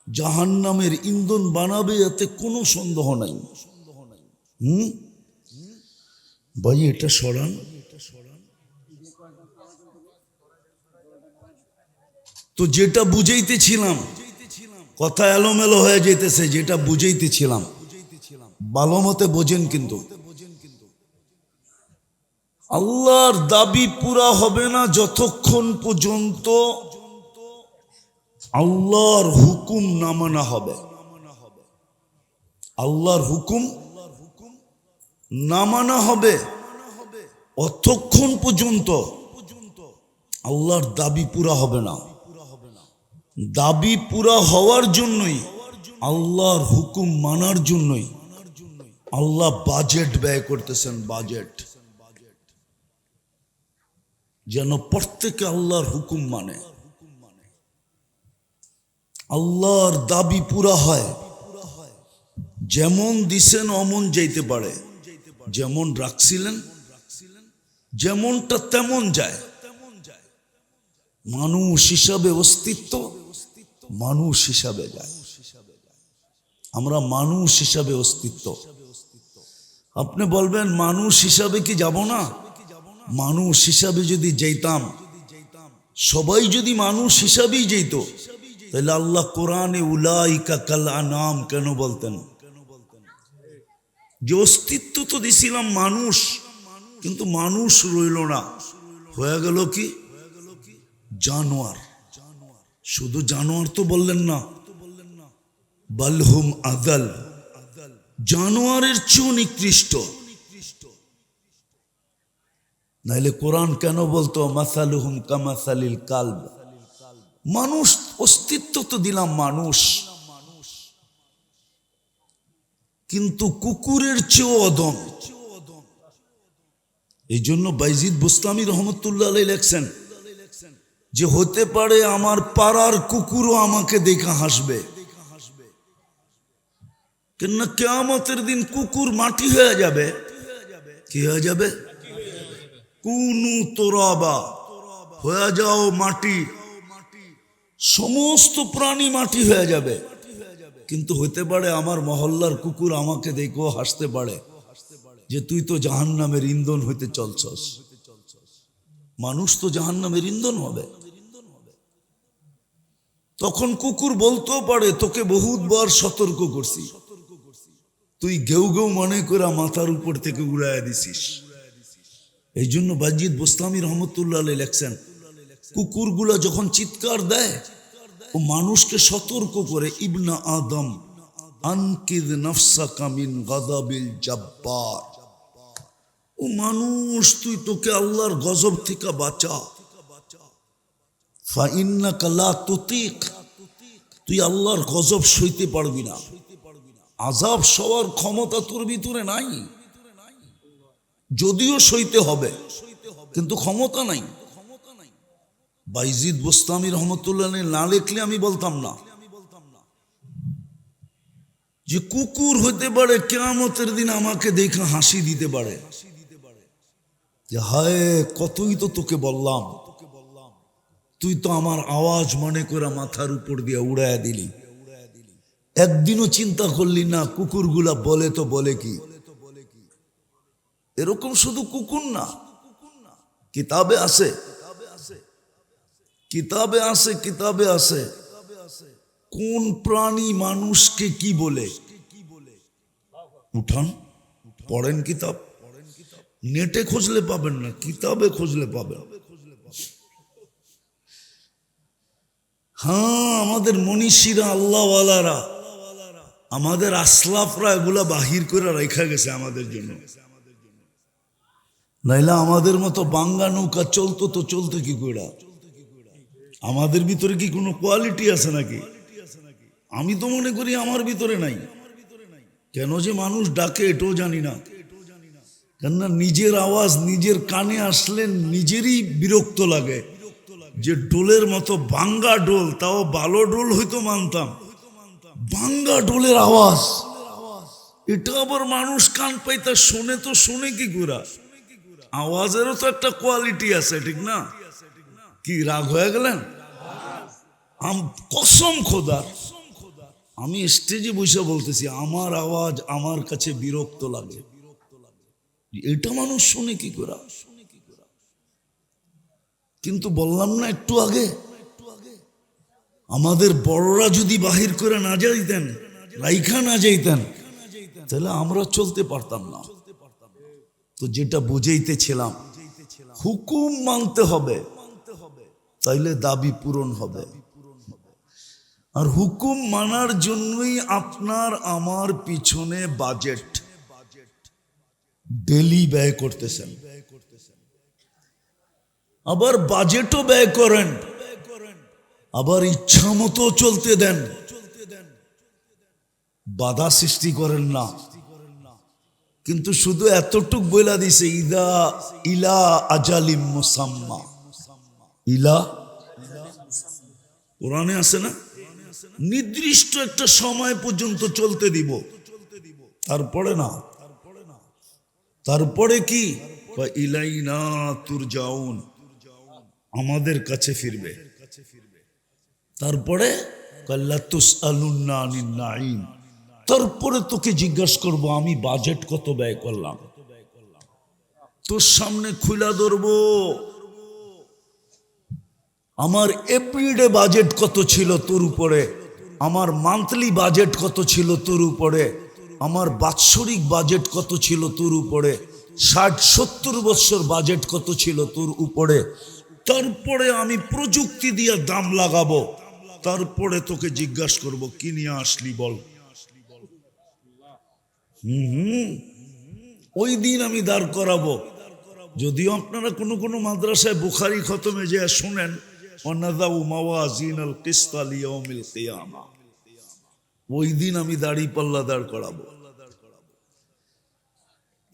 জাহান্নামের ইন্ধন বানাবে, এতে কোনো সন্দেহ নাই। ভাই এটা সরান। তো যেটা বুঝাইতেছিলাম, কথা এলোমেলো হয়ে যেতেছে, যেটা বুঝাইতেছিলাম ভালো মতে বোঝেন। কিন্তু আল্লাহর দাবি পুরা হবে না যতক্ষণ পর্যন্ত আল্লাহর হুকুম না মানা হবে। আল্লাহর হুকুম না মানা হবে, অতক্ষণ পর্যন্ত আল্লাহর দাবি পুরা হবে না। দাবি পুরা হওয়ার জন্যই, আল্লাহর হুকুম মানার জন্যই আল্লাহ বাজেট ব্যয় করতেছেন। বাজেট যেন প্রত্যেকে আল্লাহর হুকুম মানে, আল্লাহর দাবি পুরা হয়। যেমন দিছেন অমন যাইতে পারে, যেমন রাখছিলেন যেমনটা তেমন যায়। মানুষ হিসাবে অস্তিত্ব, মানুষ হিসাবে যায়। আমরা মানুষ হিসাবে অস্তিত্ব। আপনি বলবেন মানুষ হিসাবে কি যাব না? মানুষ হিসাবে যদি যাইতাম, সবাই যদি মানুষ হিসাবেই যেত, তাহলে আল্লাহ কোরআনে উলাইকা কাল আনাম কেন বলতেন? যে অস্তিত্ব তো দিছিলাম মানুষ, কিন্তু মানুষ রইল না, হয়ে গেল কি জানোয়ার। শুধু জানোয়ার তো বললেন না, বালহুম আদাল, জানোয়ারের চেয়েও নিকৃষ্ট। নাইলে কোরআন কেন বলতো মাসালুহুম কামাসালিল কালব? মানুষ অস্তিত্ব তো দিলাম মানুষ, কিন্তু কুকুরের চেয়েও অদম। এই জন্য বাইজিদ বুস্তামি রহমতুল্লাহ আলাইহি লেখছেন যে হতে পারে আমার পাড়ার কুকুরও আমাকে দেখা হাসবে, কেননা কিয়ামতের দিন কুকুর মাটি হয়ে যাবে। কি হয়ে যাবে? কুনু তোরাবা, হয়ে যাও মাটি। সমস্ত প্রাণী মাটি হয়ে যাবে, কিন্তু হতে পারে আমার মহল্লার কুকুর আমাকে দেখেও হাসতে পারে যে তুই তো জাহান্নামের ইন্ধন হইতে চলছস। মানুষ তো জাহান্নামের ইন্ধন হবে। তখন কুকুর বলতেও পারে তোকে বহুতবার সতর্ক করছি, তুই ঘেউ ঘেউ মনে করে মাথার উপর থেকে উড়াইয়া দিছিস। এই জন্য বাইজিদ বুস্তামি রহমতুল্লাহ আলাইহি লেখছেন কুকুরগুলা যখন চিৎকার দেয় ও মানুষকে সতর্ক করে, ইবনা আদম আনকিদ নাফসাকা মিন গাদাবিল জাব্বার, ও মানুষ তুই তোকে আল্লাহর গজব থেকে বাঁচা। ফাইন্নাকা লা তুতিক, তুই আল্লাহর গজব সইতে পারবি না, আযাব সওয়ার ক্ষমতা তোর ভিতরে নাই, যদিও সইতে হবে কিন্তু ক্ষমতা নাই। বাইজিদ বোস্তামি রহমতুল্লাহ না লিখলে আমি বলতাম না যে কুকুর হতে পারে কিয়ামতের দিন আমাকে দেখে হাসি দিতে পারে যে হায় কতই তো তোকে বললাম, তুই তো আমার আওয়াজ মনে করে মাথার উপর দিয়ে উড়াইয়া দিলি, একদিনও চিন্তা করলি না কুকুরগুলা বলে তো বলে কি। এরকম শুধু কুকুর না, কিতাবে আছে, কিতাবে আছে, কিতাবে আছে কোন প্রাণী মানুষকে কি বলে। উঠান পড়েন কিতাব, নেটে খুঁজলে পাবেন না, কিতাবে খুঁজলে পাবেন। হ্যাঁ, আমাদের মনীষীরা আল্লাহওয়ালারা, আমাদের আসলাফরা এগুলা বাহির করে রেখা গেছে আমাদের জন্য, নাইলে আমাদের মতো বাঙ্গা নৌকা চলতো তো চলতো কি করে। আমাদের ভিতরে কি কোনো কোয়ালিটি আছে নাকি? আমি তো মনে করি আমার ভিতরে নাই। কেন যে মানুষ ডাকে এটাও জানি না, কেননা নিজের আওয়াজ নিজের কানে আসলে নিজেরই বিরক্ত লাগে। যে ডোলের মতো ভাঙ্গা ডোল, তাও ভালো ডোল হয়তো মানতাম, ভাঙ্গা ডোলের আওয়াজ, এটা আবার মানুষ কান পাইতা শোনে তো শোনে কি করে? আওয়াজেরও তো একটা কোয়ালিটি আছে, ঠিক না? কি রাগ হয়ে গেলেন? কসম খোদার, আমি স্টেজে বসে বলতেছি আমার আওয়াজ আমার কাছে বিরক্ত লাগে, এটা মানুষ শুনে কি করে? কিন্তু বললাম না একটু আগে, আমাদের বড়রা যদি বাহির করে না যাইতেন, রাইখা না যাইতেন, তাহলে আমরা চলতে পারতাম না। তো যেটা বুঝাইতেছিলাম, হুকুম মানতে হবে, তাইলে দাবি পূরণ হবে। আর হুকুম মানার জন্যই আপনার আমার পিছনে বাজেট ডেলি ব্যয় করতেছেন, আবার বাজেটও ব্যয় করেন, আবার ইচ্ছা মতো চলতে দেন, বাধা সৃষ্টি করেন না। কিন্তু শুধু এতটুক বইলা দিছে, ইদা ইলা আজালিম মুসাম্মা, ইলা কোরআনে আছে না, নির্দিষ্ট একটা সময় পর্যন্ত চলতে দিব, তারপরে না। তারপরে কি? ইলাইনা তুরজাউন, আমাদের কাছে ফিরবে। তারপরে কাল্লা তুসআলুন্না আনিন নাঈম, তারপরে তোকে জিজ্ঞাসা করব আমি বাজেট কত ব্যয় করলাম, তোর সামনে খুলা ধরবো আমার এভরিডে বাজেট কত ছিল তোর উপরে, আমার মান্থলি বাজেট কত ছিল তোর উপরে, আমার বাৎসরিক বাজেট কত ছিল তোর উপরে, 60-70 বছর বাজেট কত ছিল তোর উপরে। তারপরে আমি প্রযুক্তি দিয়ে দাম লাগাবো, তারপরে তোকে জিজ্ঞাসা করব কি নিয়ে আসলি বল। ওই দিন আমি দাঁড় করাবো। যদিও আপনারা কোনো কোনো মাদ্রাসায় বুখারী খতমে যে শুনেন, ওয়ানাযাউ মাওয়াজিনাল কিসতা লিয়াউমিল কিয়ামা, ওই দিন আমি দাড়ি পাল্লা দাঁড় করাবো।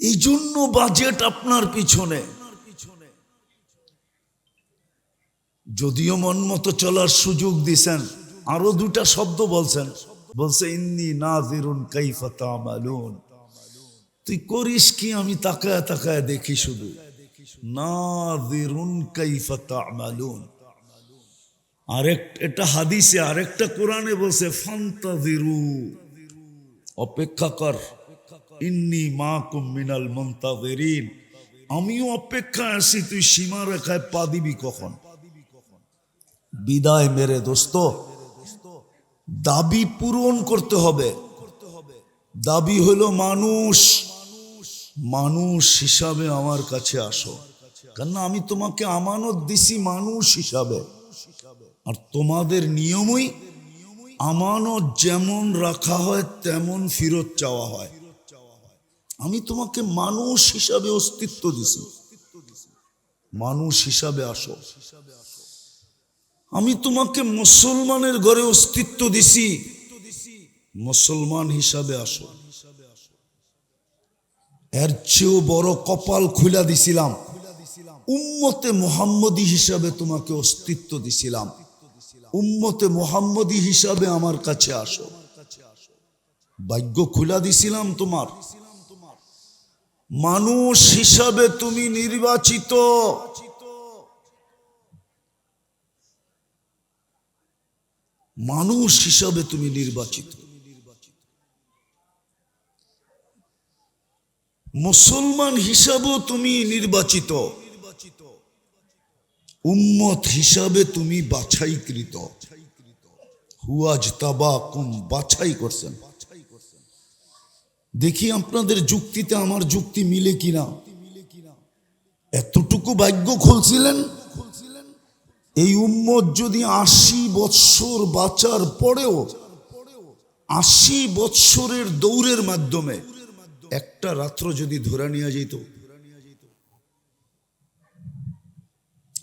এই জন্য বাজেট আপনার পিছনে। যদিও মন মতো চলার সুযোগ দিছেন, আরো 2টা শব্দ বলছেন, বলছে ইন্নী নাযিরুন কাইফা তা'মালুন, তুই করিস কি আমি তাকায় তাকায় দেখি শুধু। নাযিরুন কাইফা তা'মালুন, এটা হাদিসে, আরেকটা কোরআনে বলছে ফান্তাযিরু, অপেক্ষা কর, ইন্নী মাকুম মিনাল মুনতাযিরিন, আমিও অপেক্ষায় আছি, তুই সীমা রেখায় পা দিবি কখন। বিদায় মেরে দোস্ত, দাবি পূরণ করতে হবে। দাবি হলো মানুষ, মানুষ হিসাবে আমার কাছে আসো, কেন আমি তোমাকে আমানত দিছি মানুষ হিসাবে, আর তোমাদের নিয়মই আমানত যেমন রাখা হয় তেমন ফেরত চাওয়া হয়। আমি তোমাকে মানুষ হিসাবে অস্তিত্ব দিছি, মানুষ হিসাবে আসো। আমি তোমাকে মুসলমানের ঘরে অস্তিত্ব দিছি, মুসলমান হিসাবে আসো। এর চেয়েও বড় কপাল খুলা দিছিলাম, উম্মতে মুহাম্মদী হিসাবে তোমাকে অস্তিত্ব দিছিলাম। উম্মতে মুহাম্মদী হিসাবে আমার কাছে আসো। ভাগ্য খুলা দিছিলাম তোমার, মানুষ হিসাবে তুমি নির্বাচিত। মানুষ হিসাবে তুমি নির্বাচিত, মুসলমান হিসাবেও তুমি নির্বাচিত, উম্মত হিসাবে তুমি বাছাইকৃত। হুয়াজতাবাকুম, বাছাই করছেন। দেখি আপনাদের যুক্তিতে আমার যুক্তি মিলে কিনা। এতটুকু ভাগ্য খুলছিলেন, এই উম্মত যদি 80 বৎসর বাঁচার পরেও 80 বৎসরের দৌড়ের মাধ্যমে একটা রাত্র যদি ধরে নিয়ে যেত,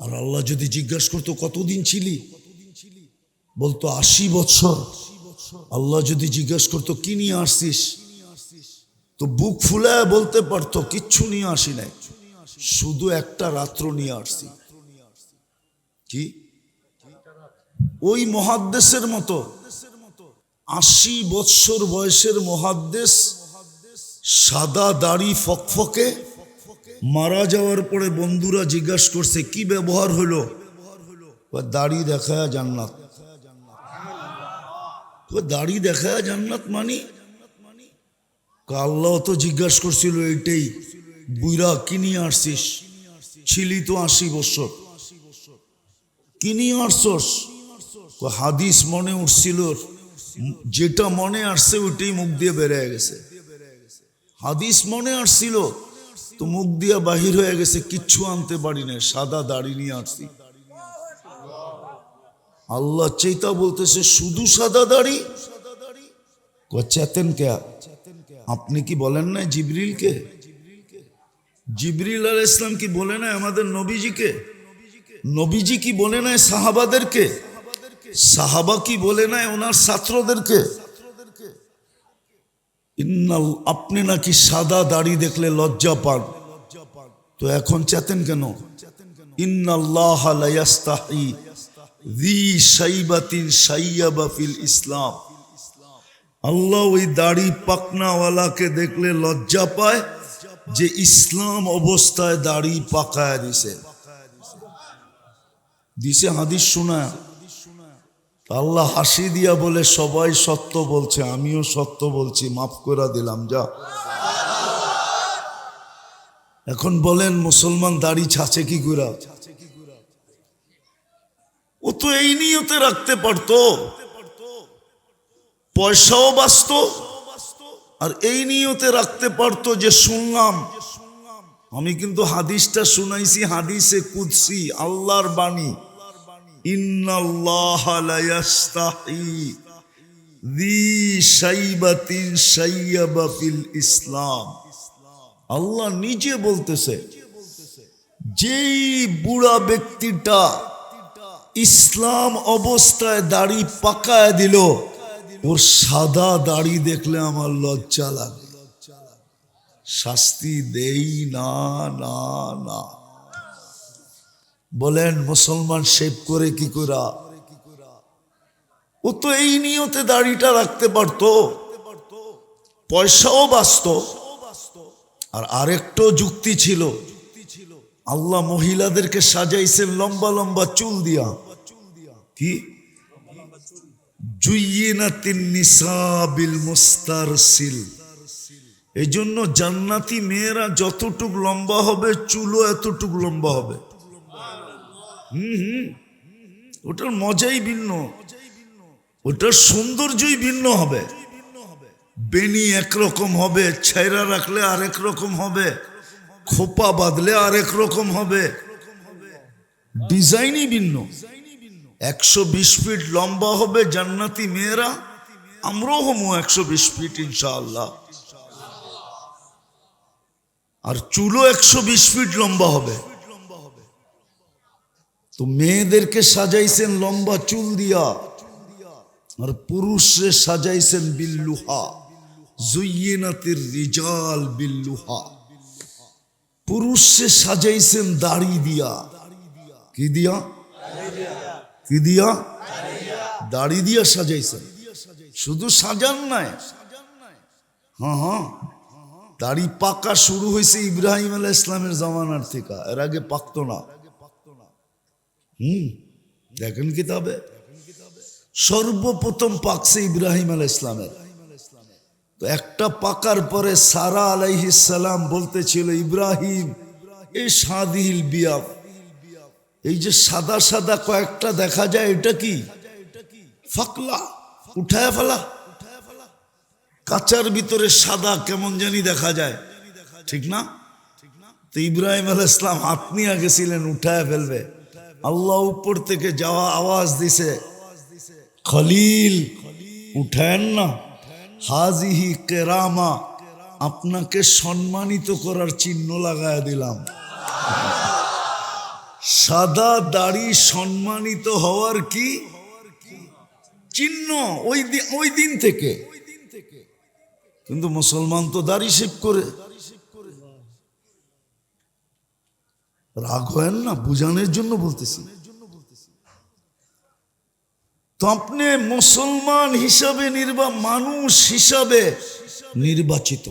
আর আল্লাহ যদি জিজ্ঞাসা করতো কতদিন ছিলি, বলতো 80 বৎসর। আল্লাহ যদি জিজ্ঞাসা করতো কি নিয়ে আসছিস, তো বুক ফুলায় বলতে পারতো কিচ্ছু নিয়ে আসি নাই, শুধু একটা রাত্র নিয়ে আসছি। কি ওই মুহাদ্দিসের মতো 80 বৎসর বয়সের মুহাদ্দিস, সাদা দাড়ি ফকফকে, মারা যাওয়ার পরে বন্ধুরা জিজ্ঞাসা করছে কি ব্যবহার হলো, দাড়ি দেখায় জান্নাত। দাড়ি দেখায় জান্নাত মানি? আল্লাহ তো জিজ্ঞাসা করছিল এইটাই, বুইরা কি নিয়ে আসছিস, ছিলি তো 80 বছর, কি নিয়ে আসছস? হাদিস মনে উঠছিল, যেটা মনে আসছে ওইটাই মুখ দিয়ে বেরিয়ে গেছে। হাদিস মনে আসছিল তো মুখ দিয়ে বাহির হয়ে গেছে, কিচ্ছু আনতে পারি না, সাদা দাড়ি নিয়ে আসছি। আল্লাহ চেতা বলতেছে শুধু সাদা দাড়ি? চেতেন কে? আপনি কি বলেন না জিবরিলকে? জিবরিল আলাইহিস সালাম কি বলে না আমাদের নবীজিকে? নবীজি কি বলে নাই সাহাবাদেরকে? সাহাবা কি বলে নাই ওনার ছাত্রদেরকে? আপনি নাকি সাদা দাড়ি দেখলে লজ্জা পান, তো এখন চেতেন কেন? ইন্নাল্লাহা লা ইয়াস্তাহি যী শাইবাতিন শাইয়াবা ফিল ইসলাম। আল্লাহ ওই দাড়ি পাকনাওয়ালাকে দেখলে লজ্জা পায় যে ইসলাম অবস্থায় দাড়ি পাকায় দিছে। হাদিস শোনা, আল্লাহ হাসি দিয়া বলে সবাই সত্য বলছে, আমিও সত্য বলছি, মাফ করে দিলাম যা। এখন বলেন মুসলমান দাড়ি ছাছে কি করে? ও তো এই নিয়তে রাখতে পারতো, পয়সাও বাঁচত, আর এই নিয়তে রাখতে পারতো যে শুনলাম, আমি কিন্তু হাদিসটা শুনাইছি, হাদিসে কুদসি, আল্লাহর বাণী, ইন্নাল্লাহা লা ইয়াস্তাহি যী শাইবাতিন শাইয়াবা ফিল ইসলাম। আল্লাহ নিজে বলতেছে, যেই বুড়া ব্যক্তিটা ইসলাম অবস্থায় দাড়ি পাকায় দিল, ওর সাদা দাড়ি দেখলে আমার লজ্জা লাগে, শাস্তি দেই না না না। বলেন মুসলমান শেভ করে কি করা? ও তো এই নিয়তে দাড়িটা রাখতে পারতো, পয়সাও বাঁচত। আর আরেকটা যুক্তি ছিল, আল্লাহ মহিলাদেরকে সাজাইছেন লম্বা লম্বা চুল দিয়া। কি? জুয়্যিনাতিন নিসা বিল মুস্তারসিল। এই জন্য জান্নাতি মেয়েরা যতটুক লম্বা হবে, চুলও এতটুক লম্বা হবে। ওটার মজাই ভিন্ন, ওটার সৌন্দর্যই ভিন্ন হবে। বেনি একরকম হবে, ছাইরা রাখলে আরেক রকম হবে, খোপা বাঁধলে আরেক রকম হবে। ডিজাইনই ভিন্ন। 120 ফিট লম্বা হবে জান্নাতি মেয়েরা, আমরাও হমো 120 ফিট ইনশাআল্লাহ। আর চুলও 120 ফিট লম্বা হবে। তো মেয়েদেরকে সাজাইছেন লম্বা চুল দিয়া, আর পুরুষরে সাজাইছেন বিল্লুহা, জুয়্যিনাতির রিজাল বিল্লুহা। পুরুষে সাজাইছেন দাড়ি দিয়া। কি দিয়া? কি দিয়া? দাড়ি দিয়া সাজাইছেন। শুধু সাজান নাই, হ্যাঁ, দাড়ি পাকা শুরু হয়েছে ইব্রাহিম আলাইহিস সালামের জামানার থেকে, এর আগে পাকতো না। দেখেন কিতাবে সর্বপ্রথম পাকছে ইব্রাহিম আলাইহিস সালামের। তো একটা পাকার পরে সারা আলাইহিস সালাম বলতেছিল, ইব্রাহিম এই শাদিল বিয়া, এই যে সাদা সাদা কয়েকটা দেখা যায়, এটা কি? ফাকলা, উঠায় ফেলা। কাঁচার ভিতরে সাদা কেমন জানি দেখা যায়, ঠিক না? তো ইব্রাহিম আলাইহিস সালাম হাত নিয়ে গেছিলেন উঠায় ফেলবে, আল্লাহ উপর থেকে যাওয়া আওয়াজ দিছে, খলিল উঠেন না, হাজিহি কেরামা, আপনাকে সম্মানিত করার চিহ্ন লাগায় দিলাম। সাদা দাড়ি সম্মানিত হওয়ার কি চিহ্ন ওই দিন থেকে। কিন্তু মুসলমান তো দাড়ি শেভ করে। রাগ হয় না, বুঝানোর জন্য বলতেছি। তো আপনি মুসলমান হিসাবে মানুষ হিসাবে নির্বাচিত।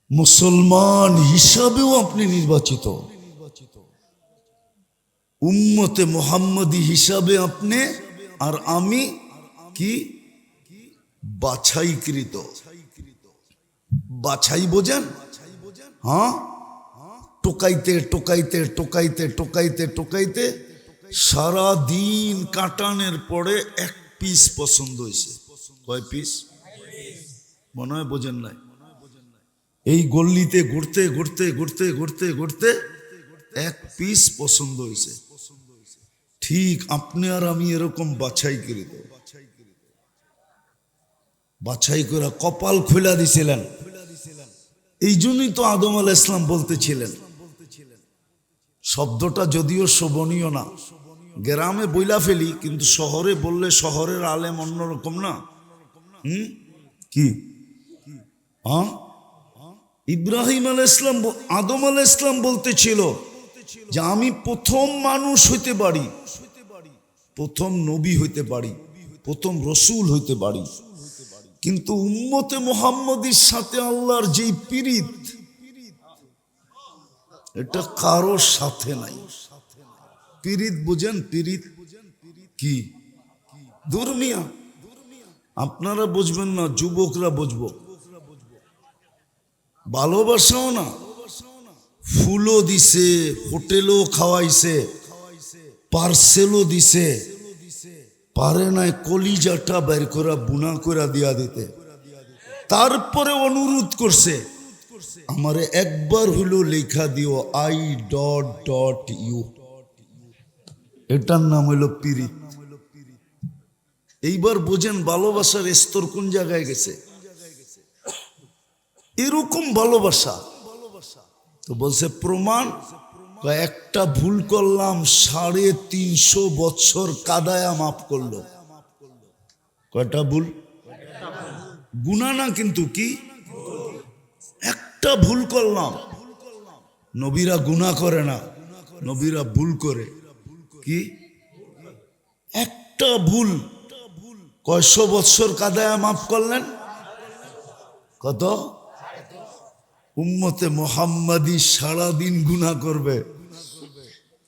মুসলমান হিসাবেও আপনি নির্বাচিত, উম্মতে মুহাম্মদী হিসাবে আপনি আর আমি কি বাছাইকৃত। বাছাই বোঝেন? হ্যাঁ, টোকাইতে টোকাইতে টোকাইতে টোকাইতে টোকাইতে সারা দিন কাটানোর পরে এক পিস পছন্দ হয়েছে। কয় পিস? মনে হয় বোঝেন নাই। এই গল্লিতে ঘুরতে ঘুরতে ঘুরতে ঘুরতে ঘুরতে এক পিস পছন্দ হয়েছে। ঠিক আপনি আর আমি এরকম বাছাইকৃত। বাছাই করে কপাল খোলা দিছিলেন। এই জন্যই তো আদম আলাইহিস সালাম বলতেছিলেন, শব্দটা যদিও শোভনীয় না, গ্রামে বইলা ফেলি, কিন্তু শহরে বললে শহরের আলেম অন্যরকম না। কি? হ্যাঁ, ইব্রাহিম আলাইহিস সালাম, আদম আলাইহিস সালাম বলতেছিল যে আমি প্রথম মানুষ হইতে পারি, প্রথম নবী হইতে পারি, প্রথম রসুল হইতে পারি, কিন্তু উম্মতে মুহাম্মদীর সাথে আল্লাহর যেই পীড়িত, এটা কারোর সাথে নাই। পীড়িত বুঝেন? পীড়িত কি? দুর্মিয়া। আপনারা বুঝবেন না, যুবকরা বুঝবো। ভালোবাসাও না, ফুলও দিছে, হোটেলও খাওয়াইছে, পার্সেলও দিছে, পারে নাই কলিজাটা বের করে বুনা করে দিয়া দিতে। তারপরে অনুরোধ করছে, আমারে একবার হলো লেখা দিও I.U। এটার নাম হলো পীড়িত। এইবার বোঝেন ভালোবাসার স্তর কোন জায়গায় গেছে। এরকম ভালোবাসা তো বলছে প্রমাণ, একটা ভুল করলাম 350 বছর কাদায়া মাফ করলো। কয়টা ভুল? গুনাহ না, কিন্তু কি একটা ভুল করলাম। নবীরা গুনাহ করে না, নবীরা ভুল করে। কি? একটা ভুল কয়শো বছর কাদায়া মাফ করলেন? কত? উম্মতে মুহাম্মাদী সারাদিন গুনাহ করবে,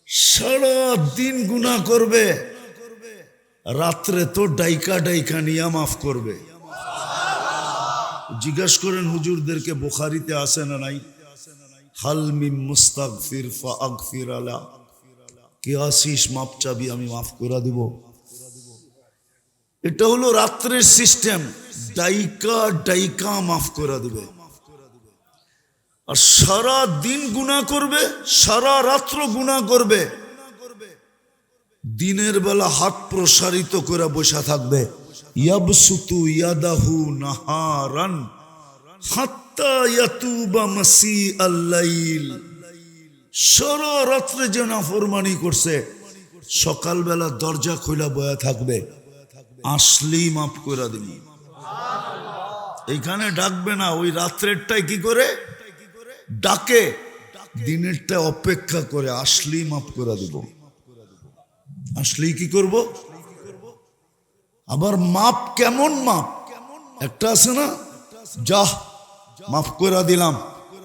সারাদিন গুনাহ করবে, রাত্রে তো ডাইকা ডাইকা নিয়া মাফ করবে। জিজ্ঞাসা করেন হুজুরদেরকে, বুখারীতে আছে না নাই? হাল মিন মুস্তাগফির ফাগফির আলা, কে আসিস মাপ চাবি, আমি মাফ করে দিব। এটা হলো রাত্রের সিস্টেম, ডাইকা ডাইকা মাফ করে দিবে। আর সারা দিন গুনাহ করবে, সারা রাত্র গুনাহ করবে, দিনের বেলা হাত প্রসারিত করে বসে থাকবে। ইয়াবসুতু ইয়াদাহু নাহারান হাত্তা ইয়াতুবা মাসিআল লাইল। সারা রাত্রে যে নাফরমানি করছে, সকালবেলা দরজা খোলা বয়া থাকবে, আসলেই মাফ করে দিন। এইখানে ডাকবে না, ওই রাত্রেরটাই কি করে ডাকে, দিনেরটা অপেক্ষা করে, আসলেই মাফ করে দিব। আসলেই কি করব? আবার মাপ কেমন মাপ? একটা আছে না, যা মাফ করে দিলাম,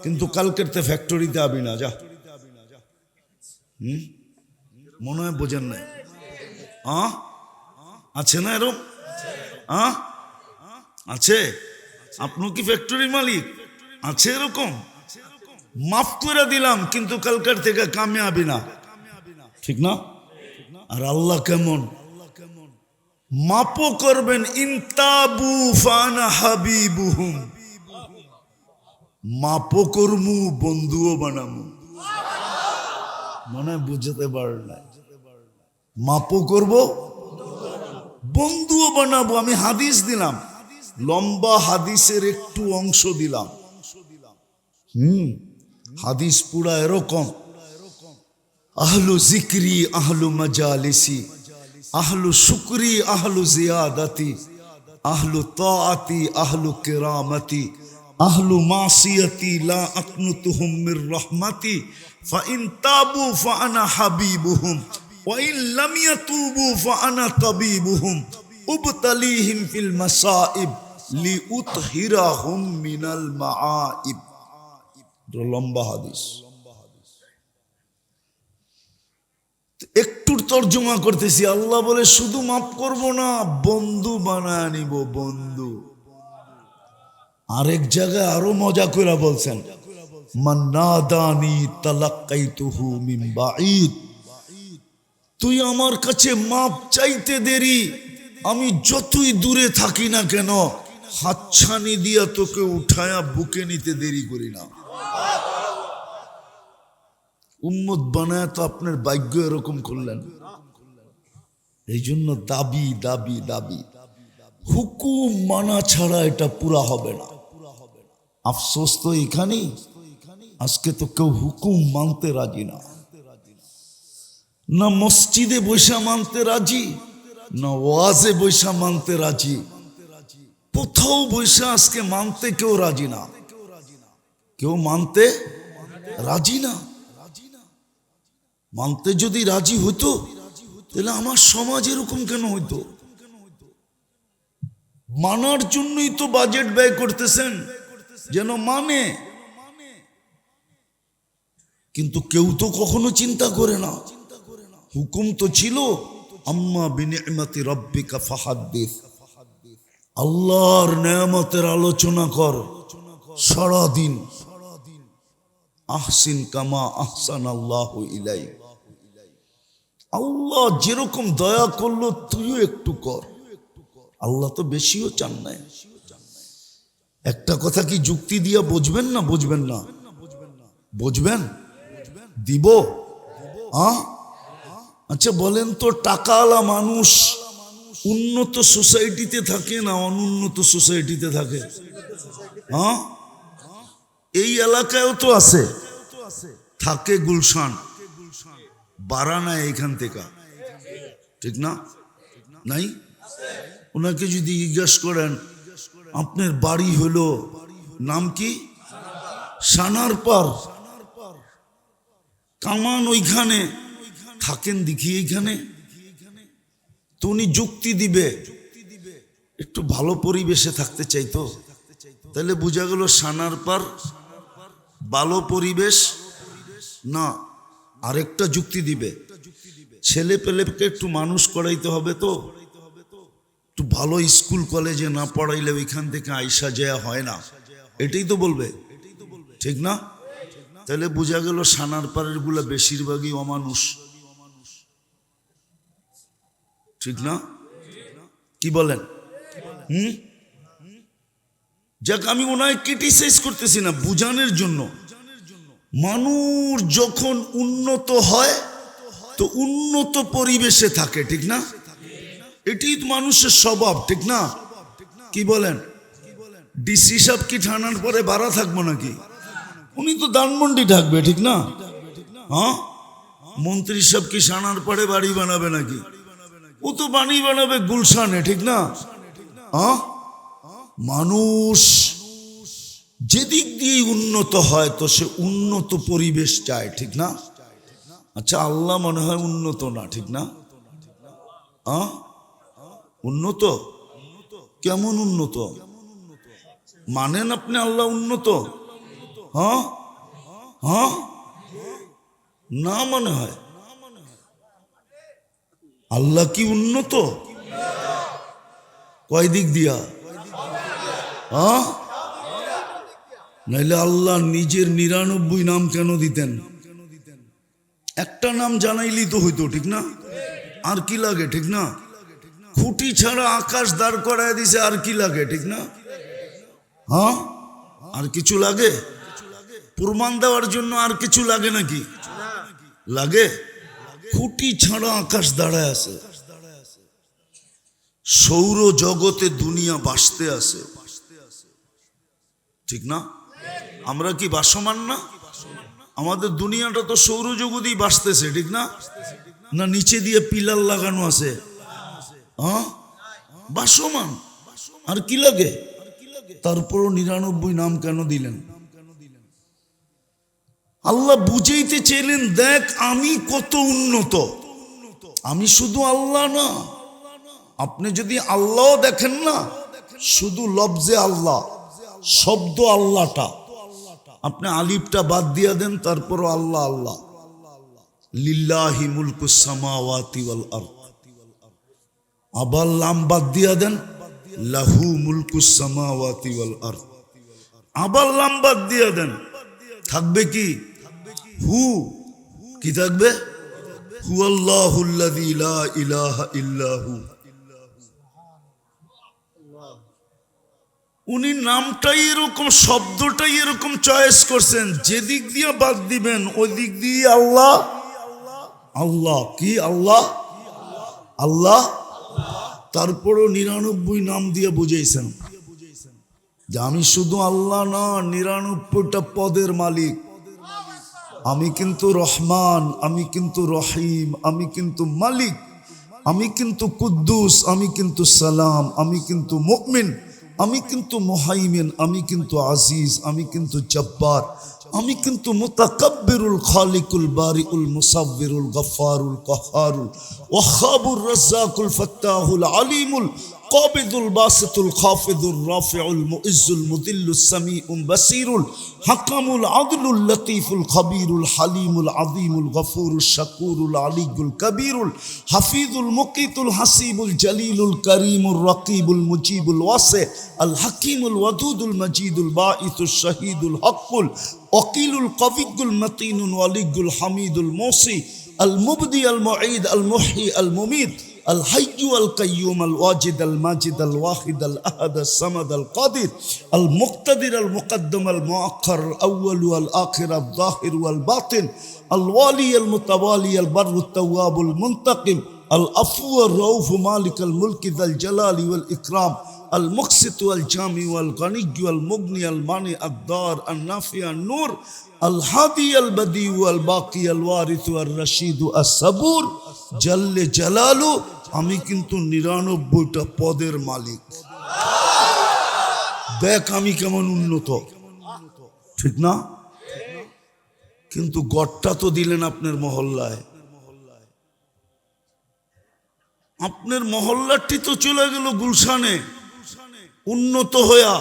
কিন্তু কালকের তে ফ্যাক্টরিতে আবি না, যা। মনে হয় বোঝেন নাই? আছে না এরকম? আছে? আপনি কি ফ্যাক্টরি মালিক? আছে এরকম? মাফ করে দিলাম, কিন্তু কালকের থেকে কামে আবি না, ঠিক না? আর আল্লাহ কেমন? মাপও করবেন, ইনতাবু ফানা হাবিবুহুম। মাপও করমু, বন্ধুও বানামু। মনে বুঝতে পারল না? মাপও করব, বন্ধুও বানাবো। আমি হাদিস দিলাম, লম্বা হাদিসের একটু অংশ দিলাম। হাদিস পুরা এরকম, আহলু জিক্রি আহলু মাজালিসি আহলু শুকরি আহলু জিয়াদাতি আহলু তাআতি আহলু কিরামতি আহলু মাসিয়াতি লা আকনুতুহুম মির রাহমাতি ফাইন তাবু ফাআনা হাবিবুহুম ওয়া ইন লাম ইয়াতুবু ফাআনা তাবিবুহুম উবতালিহিম ফিল মাসাইব লিউতহিরাহুম মিনাল মাআইব। লম্বা হাদিস, একটু তর্জমা করতেছি। আল্লাহ বলে শুধু মাফ করব না, বন্ধু বানায় নিব, বন্ধু। আরেক জায়গায় আরো মজা করে বলছেন, মান নাদানি তালাক্কাইতুহু মিন বাঈদ। তুই আমার কাছে মাপ চাইতে দেরি, আমি যতই দূরে থাকি না কেন, হাতছানি দিয়া তোকে উঠায়া বুকে নিতে দেরি করি না। উম্মত বানায় তো আপনার ভাগ্য এরকম করলেন। এই জন্য দাবি দাবি দাবি, হুকুম মানা ছাড়া এটা পুরা হবে না। আফসোস তো এখানেই, আজকে তো কেউ হুকুম মানতে রাজি না, না মসজিদে বৈশা মানতে রাজি, না ওয়াজে বৈশা মানতে রাজি, কোথাও বৈশা আজকে মানতে কেউ রাজি না, কেউ মানতে রাজি না। মানতে যদি রাজি হইতো, তাহলে আমার সমাজ এরকম কেন হইতো? মানার জন্যই তো বাজেট ব্যয় করতেছেন, যেন মানে। কিন্তু কেউ তো কখনো চিন্তা করে না। হুকুম তো ছিল, আম্মা বিনিআমাতি রাব্বিকা ফাহাদ্দিস, আল্লাহর নেয়ামতের আলোচনা কর সারাদিন। আহসিন কামা আহসানাল্লাহু ইলাইক, আল্লাহ যেরকম দয়া করলো তুইও একটু কর। আল্লাহ তো বেশিও চান নাই। একটা কথা কি যুক্তি দিয়া বুঝবেন না? বুঝবেন না? বুঝবেন? দিব? আচ্ছা বলেন তো, টাকাওয়ালা মানুষ উন্নত সোসাইটিতে থাকে না অনুন্নত সোসাইটিতে থাকে? এই এলাকায়ও তো আছে, থাকে গুলশান, বারানা এইখান থেকে, ঠিক না? নাই? ওনাকে যদি জিজ্ঞাসা করেন আপনার বাড়ি হলো নাম কি, সানারপার, কামান ওইখানে থাকেন দেখি এইখানে, তো উনি যুক্তি দিবে একটু ভালো পরিবেশে থাকতে চাইতো। তাহলে বোঝা গেল সানারপার ভালো পরিবেশ না। আরেকটা যুক্তি দিবে, ছেলে পেলেকে একটু মানুষ করাইতে হবে, তো একটু ভালো স্কুল কলেজে না পড়াইলে ওইখান থেকে আইসা যায় হয় না, এটাই তো বলবে, ঠিক না? তাহলে বোঝা গেল সানারপাড়ের গুলা বেশিরভাগই অমানুষ, ঠিক না? কি বলেন? যাক, আমি ওনায় ক্রিটিসাইজ করতেছি না, বুঝানোর জন্য। মানুষ যখন উন্নত হয় তো উন্নত পরিবেশে থাকে, ঠিক না? এটি মানুষের স্বভাব, ঠিক না? কি বলেন? ডিসি সাহেব কি থানার পরে ভাড়া থাকবো নাকি? উনি তো ধানমন্ডি থাকবে, ঠিক না? হ্যাঁ, মন্ত্রী সাহেব কি সানার পরে বাড়ি বানাবে নাকি? ও তো বাড়ি বানাবে গুলশানে, ঠিক না? হ্যাঁ, মানুষ যেদিক দিয়ে উন্নত হয় তো সে উন্নত পরিবেশ চায়, ঠিক না? আচ্ছা, আল্লাহ মনে হয় উন্নত না, ঠিক না? উন্নত কেমন উন্নত মানেন আপনি? আল্লাহ উন্নত? হ্যাঁ হ্যাঁ, না মনে হয় আল্লাহ কি উন্নত? কয় দিক দিয়া? হ্যাঁ, নাইলে আল্লাহ নিজের 99 নাম কেন দিতেন? একটা নাম জানাইলেই তো হইতো, ঠিক না? আর কি লাগে, ঠিক না? খুঁটি ছাড়া আকাশ দাঁড় করায় দিছে, আর কি লাগে, ঠিক না? হ্যাঁ, আর কিছু লাগে? প্রমাণ দেওয়ার জন্য আর কিছু লাগে নাকি? লাগে? খুঁটি ছাড়া আকাশ দাঁড়ায় আছে। সৌর জগতে দুনিয়া বাসতে আছে, ঠিক না? আমরা কি বাসমান না? আমাদের দুনিয়াটা তো সৌরজগতেই বাসতেছে, ঠিক না? না নিচে দিয়ে পিলার লাগানো আছে? হ্যাঁ, বাসমান। আর কি লাগে? তারপরও 99 নাম কেন দিলেন? আল্লাহ বুঝাইতে চাইলেন, দেখ আমি কত উন্নত। আমি শুধু আল্লাহ না, আপনি যদি আল্লাহ দেখেন না, শুধু লফজে আল্লাহ, শব্দ আল্লাহটা, আপনি আলিফটা বাদ দিয়া দেন, তারপরও আল্লাহ আল্লাহ। লিল্লাহি মুলকুস সামাওয়াতি ওয়াল আরদ। আবার লাম বাদ দিয়া দেন, লাহু মুলকুস সামাওয়াতি ওয়াল আরদ। আবার লাম বাদ দিয়া দেন, থাকবে কি? হু। কি থাকবে? হুয়াল্লাহুল্লাযী লা ইলাহা ইল্লাহু। উনি নামটাই এরকম, শব্দটাই এরকম চয়েস করছেন, যেদিক দিয়ে বাদ দিবেন ওই দিক দিয়ে আল্লাহ আল্লাহ। কি আল্লাহ আল্লাহ? তারপরও 99 নাম দিয়ে বুঝাইছেন যে আমি শুধু আল্লাহ না, 99টা পদের মালিক। আমি কিন্তু রহমান, আমি কিন্তু রহিম, আমি কিন্তু মালিক, আমি কিন্তু কুদ্দুস, আমি কিন্তু সালাম, আমি কিন্তু মুমিন, আমি কিন্তু মুহাইমিন, আমি কিন্তু আজিজ, আমি কিন্তু জব্বার, আমি কিন্তু মুতাকাব্বিরুল খালিকুল বারিউল মুসাব্বিরুল গফফারুল কাহ্হারুল ওয়াহ্হাবুর রাজ্জাকুল ফাত্তাহুল আলিমুল কাবিদুল বাসিতুল খাফিদুর রাফিউল মুইজ্জুল মুদিল্লুস সামিউল বাসিরুল হাকামুল আদলুল লতীফুল খবীরুল হালিমুল আযীমুল গফুরুশ শাকুরুল আলিয়ুল কবীরুল হাফিজুল মুকিতুল হাসিবুল জলিলুল করিমুর রকিবুল মুজিবুল ওয়াসি আল হাকিমুল ওয়াদুদুল মজিদুল বাঈসুশ শাহীদুল হকুল ওয়াকিলুল কবিয়ুল মতিনুল ওয়ালিয়ুল হামিদুল মুসি আল মুবদি আল মুঈদ আল মুহয়ি আল মুমীত الحي القيوم الواجد الماجد الواحد الأحد الصمد القادر المقتدر المقدم المؤخر الأول والآخر الظاهر والباطن الوالي المتوالي البر التواب المنتقم العفو الرؤوف مالك الملك ذا الجلال والإكرام المقسط والجامع والغني والمغني المانع الضار النافع النور الهادي البديع والباقي الوارث والرشيد الصبور جل جلاله। আমি কিন্তু 99টা পদের মালিক। দেখ আমি কেমন উন্নত, ঠিক না? কিন্তু গড়টা তো দিলেন আপনার মহল্লায়। আপনার মহল্লাটি তো চলে গেল গুলশানে উন্নত হইয়া,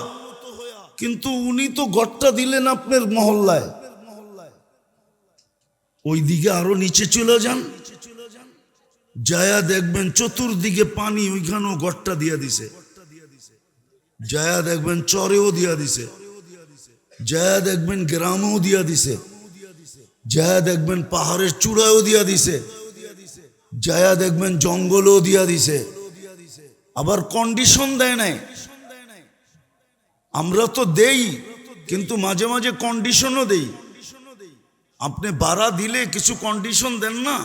কিন্তু উনি তো গড়টা দিলেন আপনার মহল্লায়। ওই দিকে আরো নিচে চলে যান, যায়া দেখবেন চতুর্দিকে পানি, ওইখানেও গড়টা দিয়া দিছে। যায়া দেখবেন চরেও দিয়া দিছে, যায়া দেখবেন গ্রামেও দিয়া দিছে, যায়া দেখবেন পাহাড়ের চূড়ায়ও দিয়া দিছে, যায়া দেখবেন জঙ্গলও দিয়া দিছে। আবার কন্ডিশন দেয় নাই। আমরা তো দেই, কিন্তু মাঝে মাঝে কন্ডিশনও দেই। আপনি ভাড়া দিলে কিছু কন্ডিশন দেন না,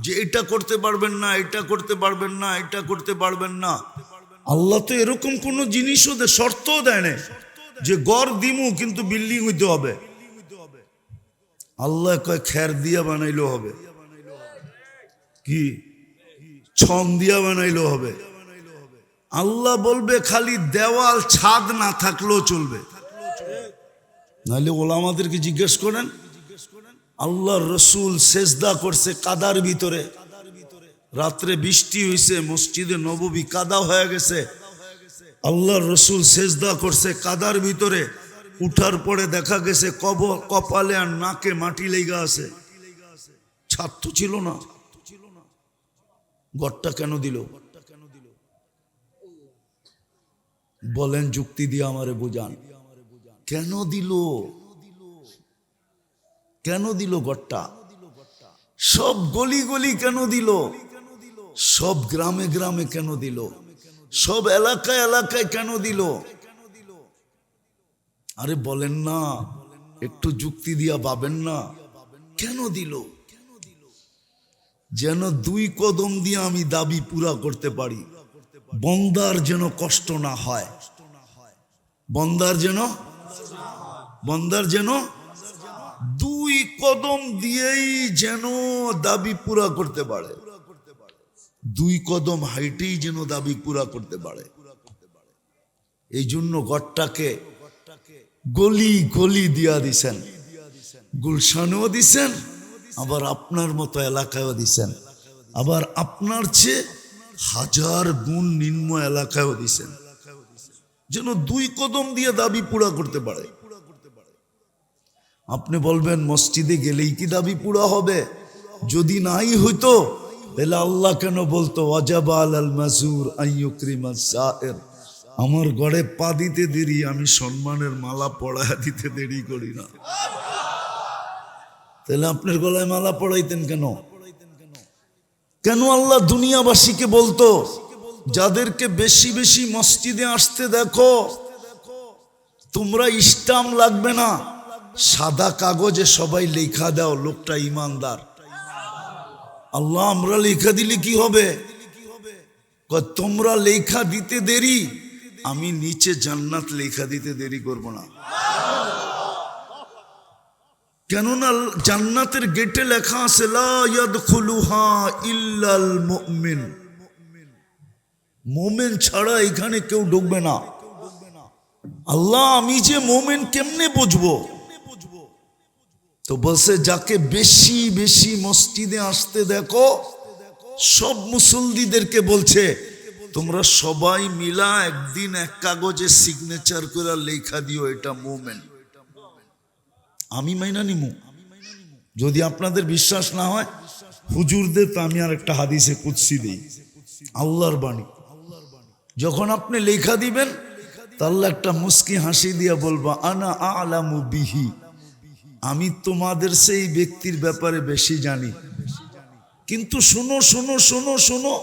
যে এটা করতে পারবেন না, এটা করতে পারবেন না, এটা করতে পারবেন না। আল্লাহ তো এরকম কোনো জিনিসও শর্তও দেয় না যে গড় দিমু কিন্তু বিল্ডিং হইতে হবে। আল্লাহ কয় খের দিয়া বানাইলেও হবে, কি ছন দিয়া বানাইলেও হবে। আল্লাহ বলবে খালি দেওয়াল ছাদ না থাকলেও চলবে। নাহলে ওলামাদেরকে জিজ্ঞেস করেন, আল্লাহ রসুল সেজদা করছে কাদার ভিতরে, রাত্রে বৃষ্টি হয়েছে, মসজিদে নববী কাদা হয়ে গেছে, আল্লাহ রসুল সেজদা করছে কাদার ভিতরে, উঠার পরে দেখা গেছে কপালে আর নাকে মাটি লেগা আছে, ছাদ তো ছিল না, গড়টা কেন দিল? বলেন যুক্তি দিয়ে আমারে বোঝান, কেন দিল? কেন দিল গড়টা? সব গলি গলি কেন দিল? সব গ্রামে গ্রামে কেন দিল? সব এলাকায় এলাকায় কেন দিল? আরে বলেন না, একটু যুক্তি দিয়া ভাবেন না, কেন দিল? যেন 2 কদম দিয়ে আমি দাবি পুরা করতে পারি, বন্দার যেন কষ্ট না হয়, বন্দার যেন 2 কদম দিয়েই যেন দাবি পুরা করতে পারে, 2 কদম হাইটেই যেন দাবি পুরা করতে পারে। এই জন্য গড়টাকে গলি গলি দিয়া দিছেন, গুলশানেও দিছেন, আবার আপনার মতো এলাকায়ও দিছেন, আবার আপনার চেয়ে 1000 গুণ নিম্ন এলাকায়ও দিছেন, যেন 2 কদম দিয়ে দাবি পুরা করতে পারে। আপনি বলবেন মসজিদে গেলেই কি দাবি পুরা হবে? যদি নাই হইতো তাহলে আল্লাহ কেন বলতো ওয়াজাবা আলাল মাজুর আইয়ুকরিমাস সায়ের, আমার ঘরে পা দিতে দেরি, আমি সম্মানের মালা পড়ায় দিতে দেরি করি না। তাহলে আপনার গলায় মালা পড়াইতেন কেন? কেন আল্লাহ দুনিয়াবাসীকে বলতো যাদেরকে বেশি বেশি মসজিদে আসতে দেখো, তোমরা স্টাম্প লাগবে না, সাদা কাগজে সবাই লেখা দাও লোকটা ইমানদার। আল্লাহ আমরা লেখা দিলে কি হবে? তোমরা লেখা দিতে দেরি, আমি নিচে জান্নাত লেখা দিতে দেরি করব না। কেননা জান্নাতের গেটে লেখা আছে লা ইয়াদখুলুহা ইল্লাল মুমিন, মুমিন ছাড়া এখানে কেউ ঢুকবে না। আল্লাহ আমি যে মুমিন কেমনে বুঝবো? তো বলছে যাকে বেশি বেশি মসজিদে আসতে দেখো, সব মুসল্লিদেরকে বলছে তোমরা সবাই মিলা একদিন এক কাগজে সিগনেচার করে লেখা দিও এটা মুমিন। আমি মাইনা নিমু। যদি আপনাদের বিশ্বাস না হয় হুজুরদের, তো আমি আর একটা হাদিসে কুদসি দেই, আল্লাহর বাণী। যখন আপনি লেখা দিবেন তা আল্লাহ একটা মুস্কি হাসি দিয়া বলবা আনা আলামু বিহি, আমি তোমাদের সেই ব্যক্তির ব্যাপারে বেশি জানি। কিন্তু শোনো শোনো শোনো শোনো,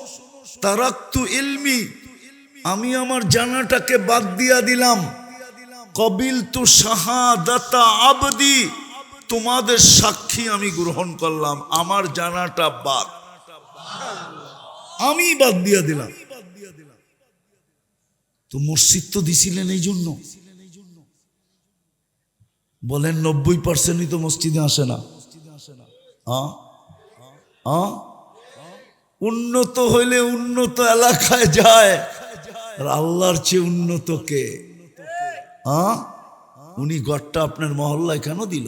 তারাক্তু ইলমি, আমি আমার জানাটাকে বাদ দিয়া দিলাম। কবিলতু শাহাদাতা আবদি, তোমাদের সাক্ষী আমি গ্রহণ করলাম, আমার জানাটা বাদ, আমি বাদ দিয়া দিলাম। তো মসজিদ তো দিছিলেন এই জন্য। বলেন 90%ই তো মসজিদে আসে না। উন্নত হইলে উন্নত এলাকায় যায়, আর আল্লাহর চেয়ে উন্নত কে? উনি গড়টা আপনার মহল্লায় কেন দিল?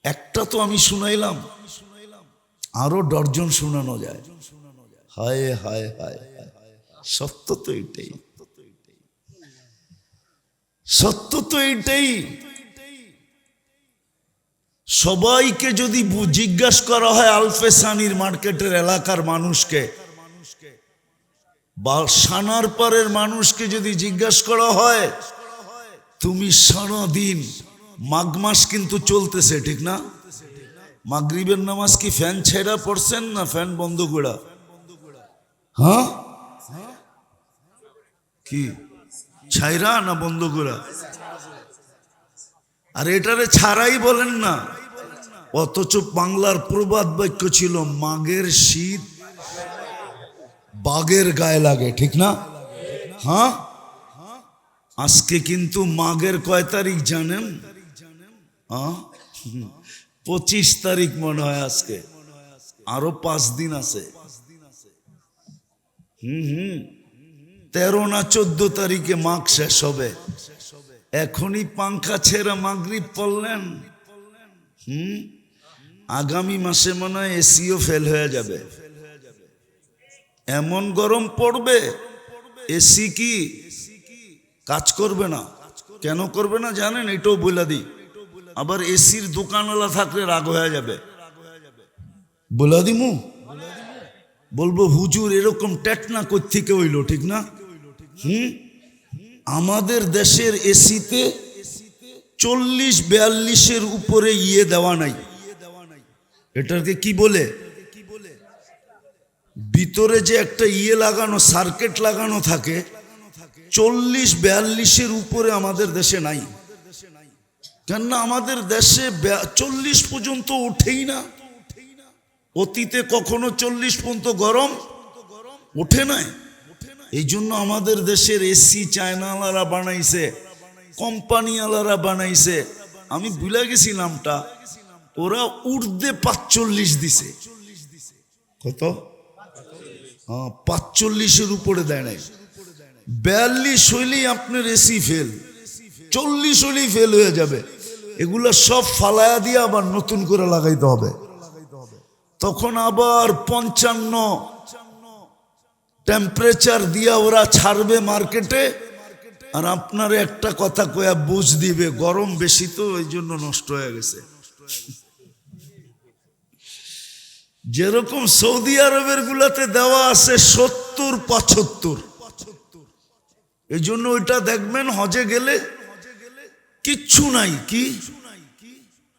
একটা তো আমি শুনাইলাম, আরো ডর্জন শোনানো যায়। হায় হায় হায়, সত্য তো এটাই, সত্য তো এটাই। সবাইকে যদি জিজ্ঞাসা করা হয় আলফেসানির মার্কেটের এলাকার মানুষকে বা সানার পারের মানুষকে যদি জিজ্ঞাসা করা হয়, তুমি সারাদিন, মাঘ মাস কিন্তু চলতেছে ঠিক না? মাগরিবের নামাজ কি ফ্যান ছেড়া পড়ছেন না ফ্যান বন্ধ করা? হ্যাঁ কি ছাইরা না বন্ধ করা? আর এটারে ছাড়াই বলেন না। অথচ বাংলার প্রবাদ বাক্য ছিল, মাঘের শীত বাঘের গায়ে লাগে, ঠিক না? হ্যাঁ, আজকে কিন্তু মাঘের কয় তারিখ জানেন? 25 তারিখ মনে হয় আজকে, আরো 5 দিন আছে। 13 না 14 তারিখে মাঘ শেষ হবে। এখনই পাংখা ছেড়ে মাগরিব পড়লেন, আগামী মাসে মনে হয় এসিও ফেল হয়ে যাবে, এমন গরম পড়বে এসি কি কাজ করবে না। কেন করবে না জানেন? এটাও বলে দিই, আবার এসির দোকানওয়ালা থাকলে রাগ হয়ে যাবে। বলে দিমু, বলবো হুজুর এরকম টেটনা কোত্থেকে হইল, ঠিক না? আমাদের দেশের এসিতে 40-42-এর উপরে ইয়ে দেওয়া নাই। এটাকে কি বলে? ভিতরে যে একটা ইয়ে লাগানো, সার্কিট লাগানো থাকে, 40-42-এর উপরে আমাদের দেশে নাই। কেননা আমাদের দেশে 40 পর্যন্ত ওঠেই না। অতীতে কখনো 40 পর্যন্ত গরম ওঠে নাই। এই জন্য আমাদের দেশের এসি চায়নাওয়ালারা বানাইছে, কোম্পানিওয়ালারা বানাইছে, আমি ভুলে গেছি নামটা, ওরা ঊর্ধ্বে 45 দিছে। কত? 45-এর উপরে দেয় নাই। 42 হইলেই আপনার এসি ফেল, 40 হইলেই ফেল হয়ে যাবে। এগুলা সব ফালায়া দিয়ে আবার নতুন করে লাগাইতে হবে। তখন আবার 55 টেম্পারেচার দিয়া ওরা ছাড়বে মার্কেটে, আর আপনার একটা কথা কয়া বুঝ দিবে গরম বেশি, তো এই জন্য নষ্ট হয়ে গেছে। যেরকম সৌদি আরবের গুলাতে দেওয়া আছে 70-75, এই জন্য ওইটা দেখবেন হজে গেলে কিচ্ছু নাই, কি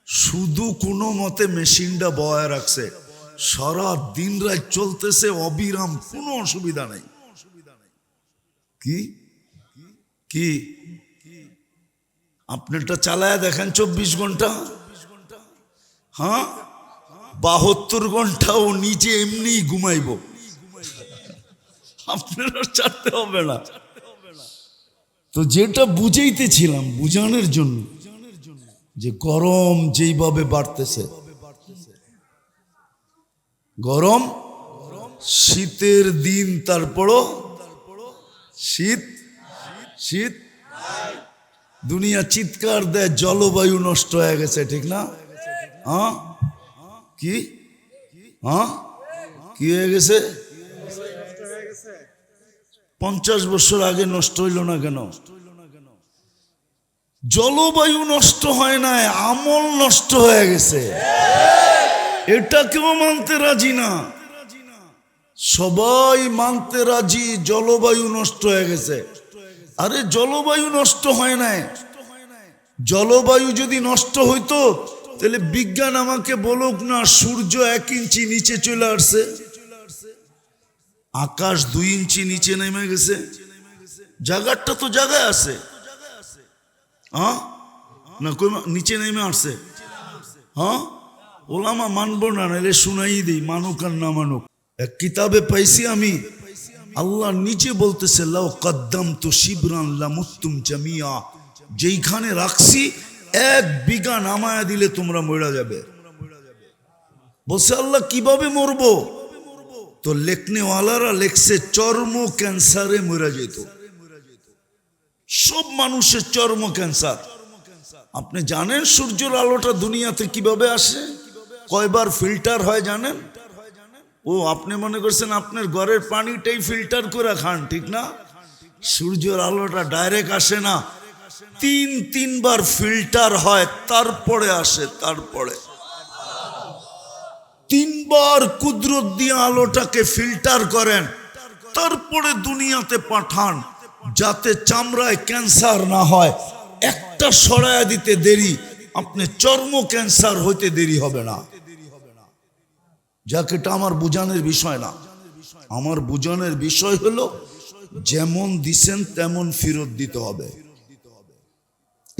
শুধু কোনো মতে মেশিনটা বয়া রাখছে, সারা দিন রাত চলতেছে অবিরাম, কোনো অসুবিধা নাই। কি কি আপনারটা চালায় দেখেন 24 ঘন্টা, হ্যাঁ 72 ঘন্টাও নিচে এমনি ঘুমাইব, আপনার চাটতে হবে না। তো যেটা বুঝাইতেছিলাম, বুঝানোর জন্য যে গরম যেইভাবে বাড়তেছে, গরম শীতের দিন, তারপরও শীত শীত, দুনিয়া চিৎকার দেয় জলবায়ু নষ্ট হয়ে গেছে, ঠিক না? হ্যাঁ কি কি হয়ে গেছে? 50 বছর আগে নষ্ট হইল না কেন? জলবায়ু নষ্ট হয় না, আমল নষ্ট হয়ে গেছে। এটা কেউ মানতে রাজি না, সবাই মানতে রাজি জলবায়ু নষ্ট হয়ে গেছে। আরে জলবায়ু নষ্ট হয় নাই। জলবায়ু যদি নষ্ট হইতো তাহলে বিজ্ঞান আমাকে বলুক না সূর্য 1 ইঞ্চি নিচে চলে আসছে, আকাশ 2 ইঞ্চি নিচে নেমে গেছে, জায়গাটা তো জায়গায় আছে, না কই নিচে নেমে আসছে? ওলামা মানবো না, নাহলে শুনাই দিই, মানুক আর না মানুক। এক কিতাবে পাইছি আমি, আল্লাহ নিচে বলতেছে লাউ কদ্দামতু শিবরান লামুতুম জামিয়া, যেইখানে রাখছি 1 বিঘা নামায়া দিলে তোমরা মরে যাবে। বলছে আল্লাহ কিভাবে মরবো? তো লেখনেওয়ালারা লেখছে চর্ম ক্যান্সারে মরে যেত, সব মানুষের চর্ম ক্যান্সার। আপনি জানেন সূর্যের আলোটা দুনিয়াতে কিভাবে আসে, কয়বার ফিল্টার হয় জানেন? ও আপনি মনে করছেন আপনার ঘরের পানিটাই ফিল্টার করে খান, ঠিক না? সূর্যের আলোটা ডাইরেক্ট আসে না, 3 বার ফিল্টার হয়, তারপরে আসে। তারপরে 3 বার কুদরত দিয়ে আলোটাকে ফিল্টার করেন, তারপরে দুনিয়াতে পাঠান, যাতে চামড়ায় ক্যান্সার না হয়। একটা সরায়া দিতে দেরি, আপনি চর্ম ক্যান্সার হইতে দেরি হবে না। যাকে এটা আমার বুঝানোর বিষয় না, আমার বুঝানোর বিষয় হলো যেমন দিছেন তেমন ফেরত দিতে হবে।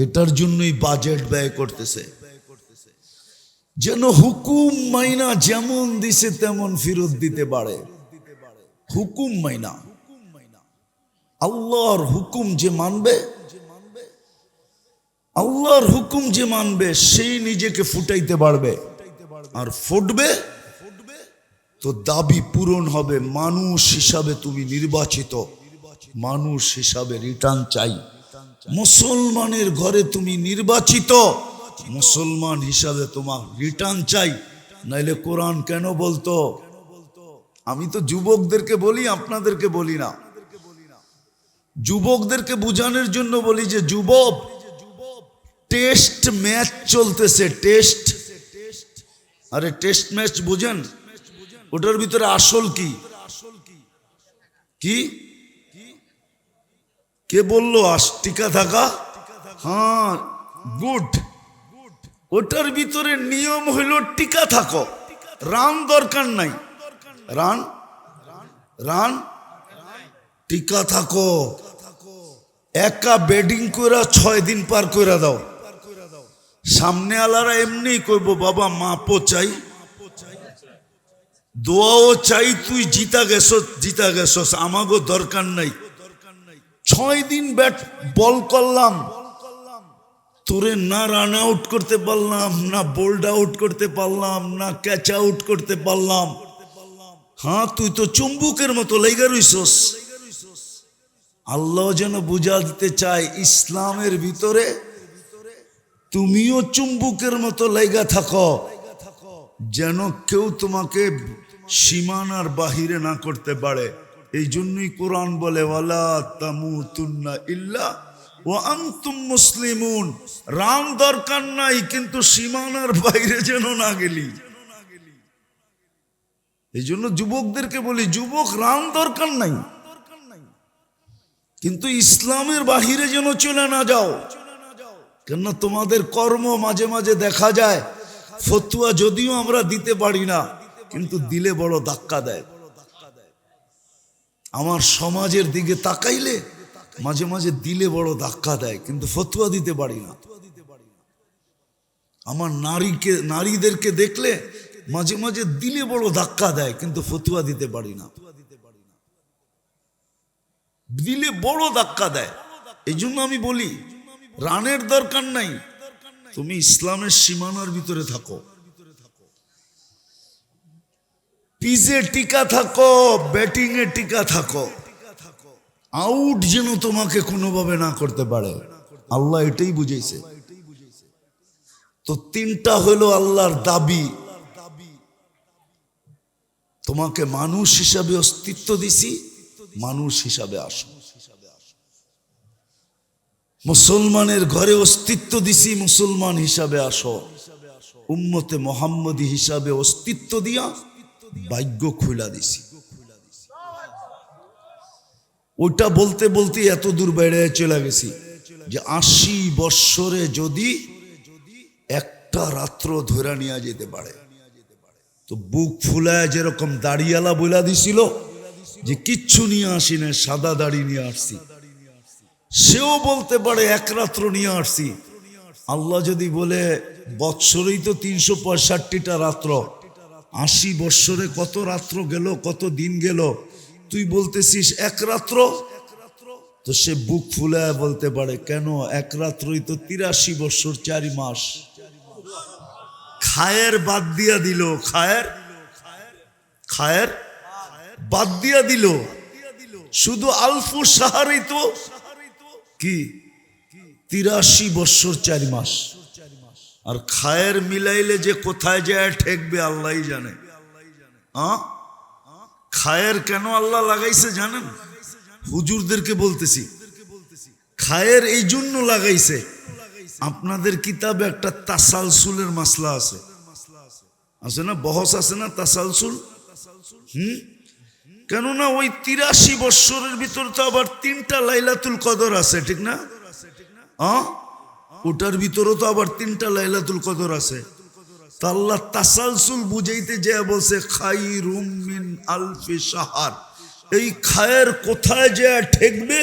এটার জন্যই বাজেট ব্যয় করতেছে, যেন হুকুম মাইনা যেমন দিছে তেমন ফেরত দিতে পারে। হুকুম মাইনা, আল্লাহর হুকুম যে মানবে, আল্লাহর হুকুম যে মানবে সেই নিজেকে ফুটাইতে পারবে, আর ফুটবে তো দাবি পূরণ হবে। মানুষ হিসাবে তুমি নির্বাচিত, মানুষ হিসাবে রিটার্ন চাই। মুসলমানের ঘরে তুমি নির্বাচিত, মুসলমান হিসাবে তোমার রিটার্ন চাই। নাইলে কোরআন কেন বলতো? আমি তো যুবকদেরকে বলি, আপনাদেরকে বলি না। যুবকদেরকে বুঝানোর জন্য বলি যে যুবক, টেস্ট ম্যাচ চলতেছে, টেস্ট। আরে টেস্ট ম্যাচ বুঝেন? ওটার ভিতরে আসল কি কি কে বললো টিকা থাকা? হ্যাঁ, গুড। ওটার ভিতরে নিয়ম হইল টিকা থাকো, রান দরকার নাই। রান রান টিকা থাকো। একা বেডিং কইরা 6 দিন পার কইরা দাও। সামনে আলারা এমনি কইব, বাবা মাপও চাই, দোয়াও চাই, তুই জিতা গেছস, আমাগো দরকার নাই। 6 দিন ব্যাট বল করলাম, তোরে না রান আউট করতে পারলাম, না বোল্ড আউট করতে পারলাম, না ক্যাচ আউট করতে পারলাম। হ্যাঁ, তুই তো চুম্বুকের মতো লাইগা রইছস। আল্লাহ যেন বুঝা দিতে চায়, ইসলামের ভিতরে তুমিও চুম্বুকের মতো লাইগা থাকো, যেন কেউ তোমাকে সীমানার বাহিরে না করতে পারে। এই জন্যই কোরআন বলে, ওয়ালা তামুতুন্না ইল্লা ওয়া আনতুম মুসলিমুন। রাম দরকার নাই, কিন্তু সীমানার বাইরে যেন না গেলি। এই জন্য যুবকদেরকে বলি, যুবক রাম দরকার নাই, কিন্তু ইসলামের বাহিরে যেন চলে না যাও। কেন তোমাদের কর্ম মাঝে মাঝে দেখা যায়, ফতুয়া যদিও আমরা দিতে পারি না, কিন্তু দিলে বড় ধাক্কা দেয়। আমার সমাজের দিকে তাকাইলে মাঝে মাঝে দিলে বড় ধাক্কা দেয়, কিন্তু ফতুয়া দিতে পারি না। আমার নারীদেরকে দেখলে মাঝে মাঝে দিলে বড় ধাক্কা দেয়, কিন্তু ফতুয়া দিতে পারি না। দিলে বড় ধাক্কা দেয়। এই জন্য আমি বলি, রানের দরকার নাই, তুমি ইসলামের সীমানার ভিতরে থাকো, পিজে টিকা থাকো, ব্যাটিং এ টিকা থাকো। আউট যেন তোমাকে কোনোভাবে না করতে পারে, আল্লাহ এটাই বুঝাইছে। তো 3টা হলো আল্লাহর দাবি। তোমাকে মানুষ হিসাবে অস্তিত্ব দিছি, মানুষ হিসাবে আসো। মুসলমানের ঘরে অস্তিত্ব দিছি, মুসলমান হিসাবে আসো। উম্মতে মোহাম্মদী হিসাবে অস্তিত্ব দিয়া ভাগ্য খুলা দিছি। ওইটা বলতে বলতে এত দূর বাইরে চলে গেছি যে 80 বৎসরে যদি একটা রাত্র ধরে নিয়ে যেতে পারে, তো বুক ফুলায় যেরকম দাড়িয়ালা বইলা দিছিল যে কিচ্ছু নিয়ে আসি না, সাদা দাড়ি নিয়ে আসছি, সেও বলতে পারে এক রাত্র নিয়ে আসছি। আল্লাহ যদি বলে বৎসরেই তো 365টা রাত্র, 80 বৎসরে কত রাত্র গেল, কত দিন গেল, তুই বলতেছিস এক রাত্র, তো সে বুক ফুলায় বলতে পারে, কেন এক রাত্রই তো 83 বৎসর 4 মাস। খায়ের বাদ দিয়া দিল, খায়ের বাদ দিয়া দিল, শুধু আলফু সাহারি তো কি 83 বৎসর 4 মাস। আর খায়ের মিলাইলে যে কোথায় যায় ঠেকবে আল্লাহই জানে। খায়ের কেন আল্লাহ লাগাইছে জানেন? হুজুরদেরকে বলতেছি, খায়ের এই জন্য লাগাইছে, আপনাদের কিতাবে একটা তাসালসুলের মাসলা আছে না, বহস আছে না, তাসালসুল। কেননা ওই 83 বৎসরের ভিতর তো আবার 3টা লাইলাতুল কদর আছে, ঠিক না? ওটার ভিতরও তো আবার 3টা লাইলাতুল কদর আছে। তা আল্লাহ তাসালসুল বুঝাইতে যে বলছে খায়রুম মিন আলফি শাহর। এই খায়ের কোথায় যে ঠেকবে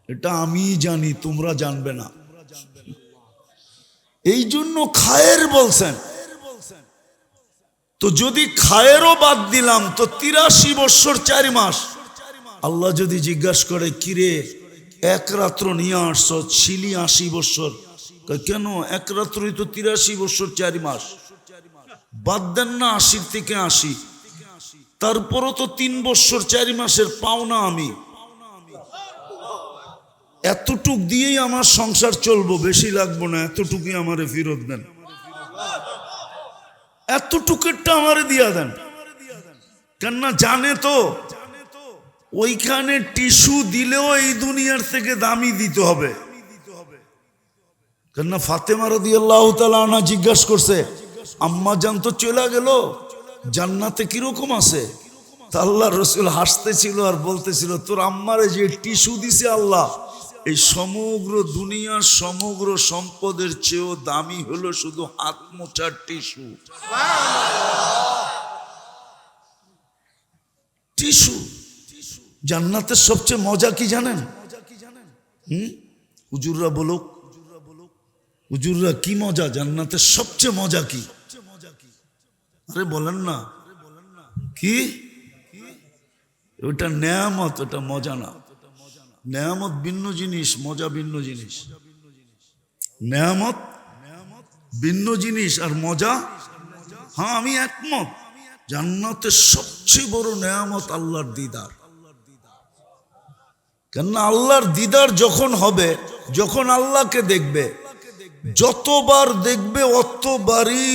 এটা আমি জানি, তোমরা জানবে না। এই জন্য খায়ের বলছেন। তো যদি খায়েরও বাদ দিলাম তো 83 বছর 4 মাস। আল্লাহ যদি জিজ্ঞাসা করে, কিরে এক রাত্র নিয়ে আসছ, ছিলি 80 বছর, কেন? এক রাত্রই তো 83 বছর 4 মাস। বাদ দেন না 80 থেকে 80, তারপরও তো 3 বছর 4 মাসের পাওনা আমি। এতটুক দিয়েই আমার সংসার চলবো, বেশি লাগবো না, এতটুকুই আমারে ফেরত দেন, এতটুকুটা আমারে দিয়া দেন। কেননা জানে তো ওইখানে টিস্যু দিলেও এই দুনিয়ার থেকে দামি দিতে হবে। কেননা ফাতেমা রাদিয়াল্লাহু তাআলা আনহা জিজ্ঞাসা করছে, আম্মা জান তো চলে গেল, জান্নাতে কিরকম আছে? তা আল্লাহ রসুল হাসতেছিল আর বলতেছিল, তোর আম্মারে যে টিস্যু দিছে আল্লাহ, এই সমগ্র দুনিয়ার সমগ্র সম্পদের চেয়েও দামি হলো শুধু হাত মোছার টিস্যু। টিস্যু। জান্নাতের সবচেয়ে মজা কি জানেন? হুজুররা বলুক, হুজুররা কি মজা? জান্নাতের সবচেয়ে মজা কি? আরে বলেন না কি? ওটা নেয়ামত, ওটা মজা না। নেয়ামত ভিন্ন জিনিস, মজা ভিন্ন জিনিস। নেয়ামত ভিন্ন জিনিস আর মজা, হ্যাঁ আমি একমত। জান্নাতের সবচেয়ে বড় নেয়ামত আল্লাহর দিদার। কেননা আল্লাহর দিদার যখন হবে, যখন আল্লাহকে দেখবে, যতবার দেখবে অতবারই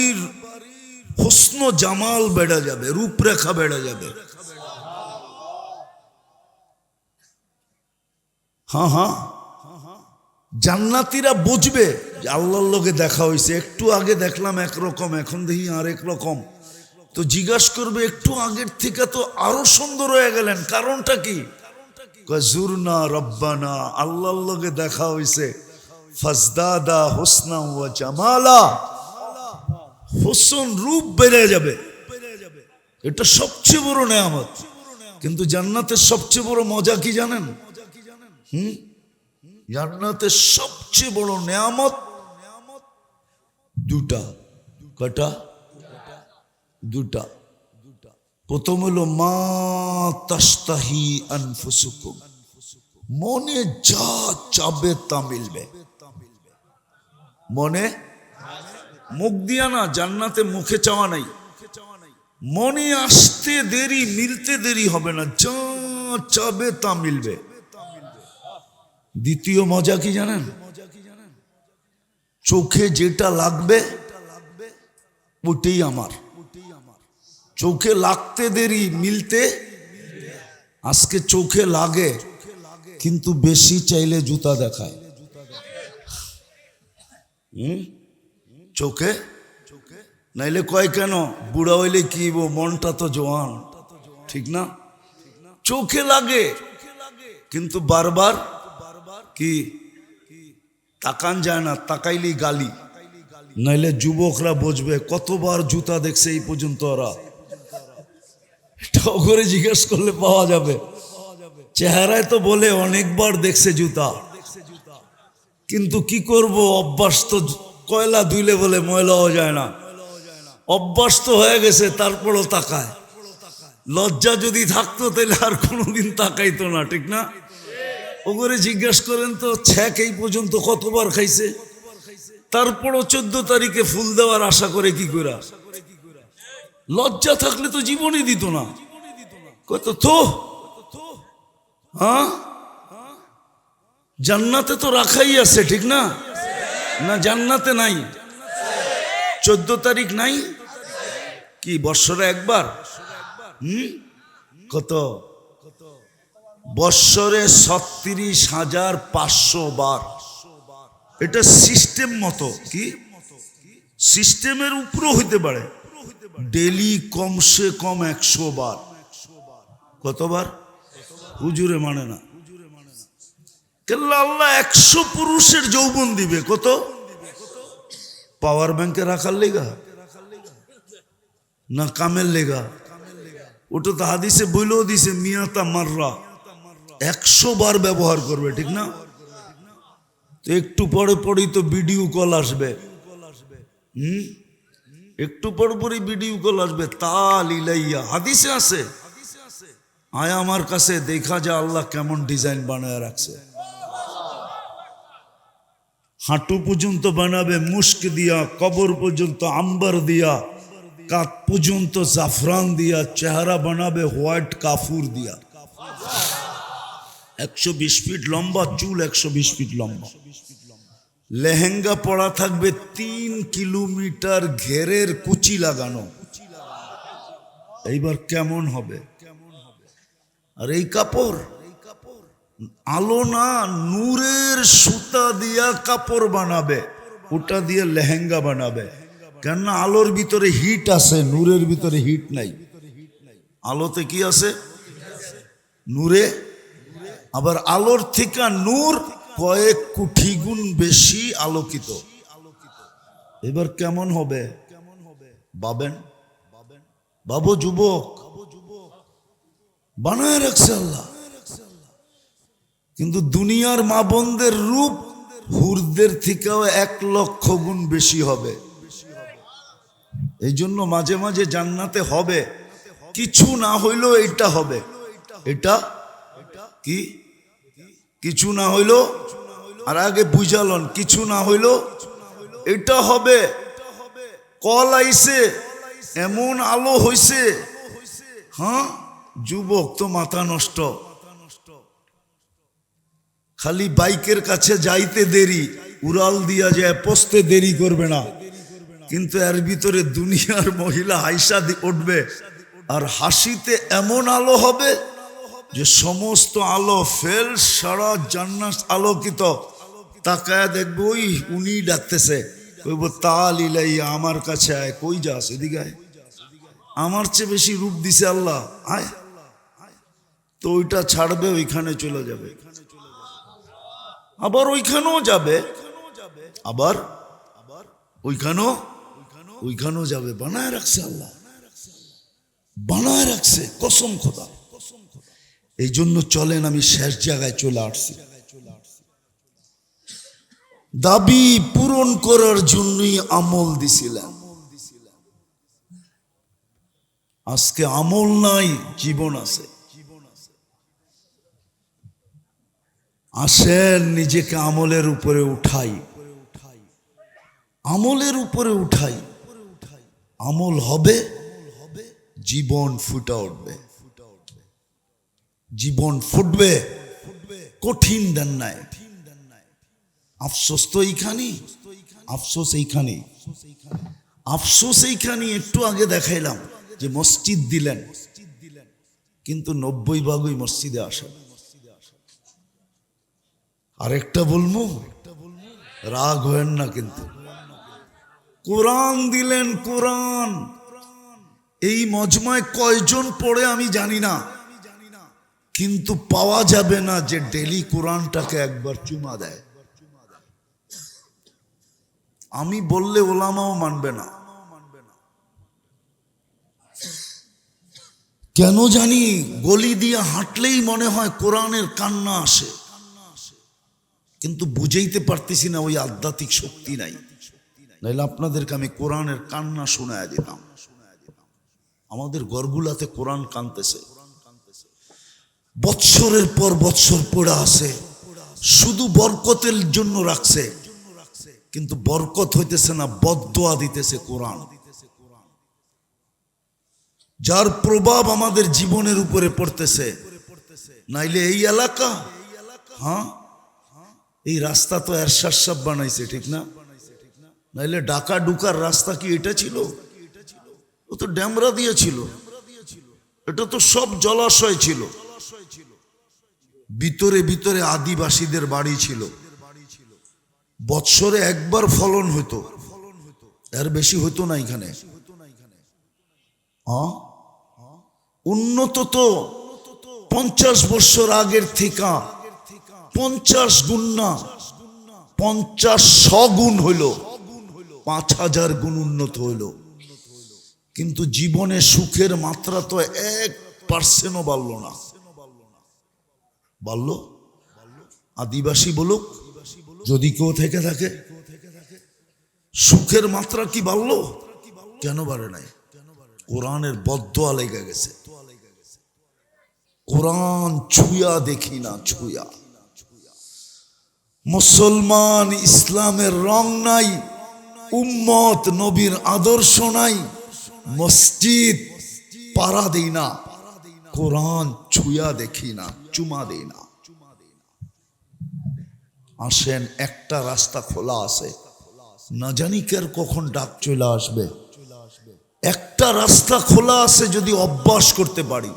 হুসন জামাল বেড়ে যাবে, রূপরেখা বেড়ে যাবে। হ্যাঁ হ্যাঁ, জান্নাতীরা বুঝবে যে আল্লাহর লোকে দেখা হয়েছে। একটু আগে দেখলাম একরকম, এখন দেখি আরেক রকম। তো জিজ্ঞাসা করবে, একটু আগের থেকে তো আরো সুন্দর হয়ে গেলেন, কারণটা কি? জুরনা রব্বানা, আল্লাহর লোকে দেখা হয়েছে, ফাজদাদা হুসনা ওয়া জামালা, হুসন রূপ বেড়ে যাবে। এটা সবচেয়ে বড় নেয়ামত। কিন্তু জান্নাতের সবচেয়ে বড় মজা কি জানেন? জান্নাতের সবচেয়ে বড় নেয়ামত দুটা। কটা? দুটা। প্রথম হলো মা তাশতাহি আনফুসুকুম, মনে যা চাবে তা মিলবে। মনে, মুখ দিয়া না, জান্নাতে মুখে চাওয়া নাই। মনে আসতে দেরি, মিলতে দেরি হবে না, যা চাবে তা মিলবে। দ্বিতীয় মজা কি জানেন? চোখে যেটা লাগবে ওটাই আমার। চোখে লাগতে দেরি, মিলতে। আজকে চোখে লাগে কিন্তু বেশি চাইলে জুতা দেখায়। চোখে নাইলে কয় কেন বুড়া হইলে কি, মনটা তো জোয়ান, ঠিক না? চোখে লাগে কিন্তু বারবার কি তাকান যায় না, তাকাইলেই গালি। নাইলে যুবকরা বুঝবে কতবার জুতা দেখছে এই পর্যন্ত ওরা। করে জিজ্ঞেস করলে পাওয়া যাবে। চেহারায় তো বলে অনেকবার দেখছে জুতা, কিন্তু কি করব, অভ্যাস তো। কয়লা ধুইলে বলে ময়লাও যায় না, অভ্যাস তো হয়ে গেছে, তারপরও তাকায়। লজ্জা যদি থাকতো তাহলে আর কোনোদিন তাকাইতো না, ঠিক না? ওগরে জিজ্ঞেস করেন তো, ছ্যাক এই পর্যন্ত কতবার খাইছে, তারপরও 14 তারিখে ফুল দেওয়ার আশা করে কি করে? লজ্জা থাকলে তো জীবনই দিত না। কত তো, হ্যাঁ জান্নাতে তো রাখাই আছে, ঠিক না? না জান্নাতে নাই? 14 তারিখ নাই কি বৎসরে একবার? কত বৎসরে? 36,500 বার। এটা সিস্টেম মতো, কি সিস্টেমের উপরও হইতে পারে। ডেলি কমসে কম 100 বার। কতবার? হুজুরে মানে না। কেল্লা আল্লাহ 100 পুরুষের যৌবন দিবে। কত? পাওয়ার ব্যাংকে রাখার লেগা না কামের লেগা? ওটা তো হাদিসে বইলেও দিছে, মিয়াতা মাররা, 100 বার ব্যবহার করবে, ঠিক না? তো একটু পরে পরেই তো ভিডিও কল আসবে। একটু পর পরই ভিডিও কল আসবে। তাল ইলাইয়া, হাদিসে আছে, আয় আমার কাছে, দেখা যায় আল্লাহ কেমন ডিজাইন বানায় রাখছে। হাঁটু পর্যন্ত বানাবে মুস্ক দিয়া, কবর পর্যন্ত আম্বার দিয়া, কাত পর্যন্ত জাফরান দিয়া, চেহারা বানাবে হোয়াইট কাফুর দিয়া। 120 ফিট লম্বা চুল, 120 ফিট লম্বা। লেহেঙ্গা পরা থাকবে 3 কিলোমিটার ঘেরের কুচি লাগানো। এইবার কেমন হবে? আর এই কাপড় আলো না, নূরের সুতা দিয়া কাপড় বানাবে, ওটা দিয়ে লেহেঙ্গা বানাবে। কেননা আলোর ভিতরে হিট আছে, নূরের ভিতরে হিট নাই। আলোতে কি আছে? নূরে। আবার আলোর থেকে নূর কয়েক কোটি গুণ বেশি আলোকিত। এবার কেমন হবে ভাবেন? বাবু যুবক, বানায় রাখছে আল্লাহ। কিন্তু দুনিয়ার মা বোনদের রূপ হুরদের থেকেও 1 লক্ষ গুণ বেশি হবে। এই জন্য মাঝে মাঝে জান্নাতে হবে, কিছু না হইলেও এটা হবে। এটা কি? কিছু না হইলো, আর আগে বুঝালন, কিছু না হইলো এটা হবে। কল আইছে, এমন আলো হইছে, হ্যাঁ যুবক তো মাথা নষ্ট। খালি বাইকের কাছে যাইতে দেরি, উড়াল দিয়া যায়, পৌঁছতে দেরি করবে না। কিন্তু এর ভিতরে দুনিয়ার মহিলা হাইসা উঠবে, আর হাসিতে এমন আলো হবে যে সমস্ত আলো ফেল, সারা জান্নাত আলোকিত। তাকায় দেখবো ওই উনি ডাকতেছে, কইব তাল ইলাইয়া, আমার কাছে আয়। কই যাস? এদিকে আয়, আমার চেয়ে বেশি রূপ দিছে আল্লাহ, আয়। তো ওইটা ছাড়বে, ওইখানে চলে যাবে, আবার ওইখানেও যাবে, আবার ওইখানেও যাবে। বানায় রাখছে আল্লাহ, বানায় রাখছে, কসম খোদা। এই জন্য চলেন, আমি শেষ জায়গায় চলে আসছি। দাবি পূরণ করার জন্যই আমল দিছিলেন। আজকে আমল নাই, জীবন আছে। আসেন নিজেকে আমলের উপরে উঠাই, আমলের উপরে উঠাই। আমল হবে, জীবন ফুটে উঠবে, জীবন ফুটবে। কঠিন দেন নাই। আফসোস তো এইখানে, আফসোস এইখানে, আফসোস এইখানে। একটু আগে দেখাইলাম যে মসজিদ দিলেন, কিন্তু 90 ভাগই মসজিদে আসে। আরেকটা বলবো, রাগ হয়েন না কিন্তু, কোরআন দিলেন, কোরআন এই মজমায় কয়জন পড়ে আমি জানি না, কিন্তু পাওয়া যাবে না যে ডেলি কোরআনটাকে একবার চুমা দেয়। আমি বললে ওলামাও মানবে না। কেন জানি গলি দিয়ে হাঁটলেই মনে হয় কোরআনের কান্না আসে, কিন্তু বুঝাইতে পারতেছি না, ওই আধ্যাত্মিক শক্তি নাই। নাইলে আপনাদেরকে আমি কোরআনের কান্না শোনায় দিতাম। আমাদের ঘরগুলাতে কোরআন কাঁদতেছে, বৎসরের পর বৎসর পড়ে আছে, শুধু বরকতের জন্য রাখছে, কিন্তু বরকত হইতেছে না, বদদোয়া দিতেছে কোরআন। যার প্রভাব আমাদের জীবনের উপরে পড়তেছে। নাইলে এই এলাকা, হ্যাঁ এই রাস্তা তো এরশাদ সাহেব বানাইছে, ঠিক না? নাইলে ঢাকা ঢুকার রাস্তা কি এটা ছিল? ও তো ড্যামরা দিয়েছিল, এটা তো সব জলাশয় ছিল। ভিতরে ভিতরে আদিবাসীদের বাড়ি ছিল। বৎসরে একবার ফলন হতো, এর বেশি হতো না এখানে। উন্নত তো 50 বছর আগের থেকে 50 গুণ না, 50 গুণ হইল, 5000 গুণ উন্নত হইল। কিন্তু জীবনে সুখের মাত্রা তো 1% বাড়ল না। বললো আদিবাসী বলুক, যদি কেউ থেকে থাকে। সুখের মাত্রা কি বাড়লো? কেন বাড়ে নাই? কোরআনের বদদোয়া লেগে গেছে। কোরআন ছুঁয়া দেখি না, ছুঁয়া। মুসলমান ইসলামের রং নাই, উম্মত নবীর আদর্শ নাই, মসজিদ পাড়া দেই না, কোরআন ছুঁয়া দেখি না, চুমা দেই না। আসেন, একটা রাস্তা খোলা আছে, না জানি কার কখন ডাক চলে আসবে। একটা রাস্তা খোলা আছে, যদি অভ্যাস করতে পারি,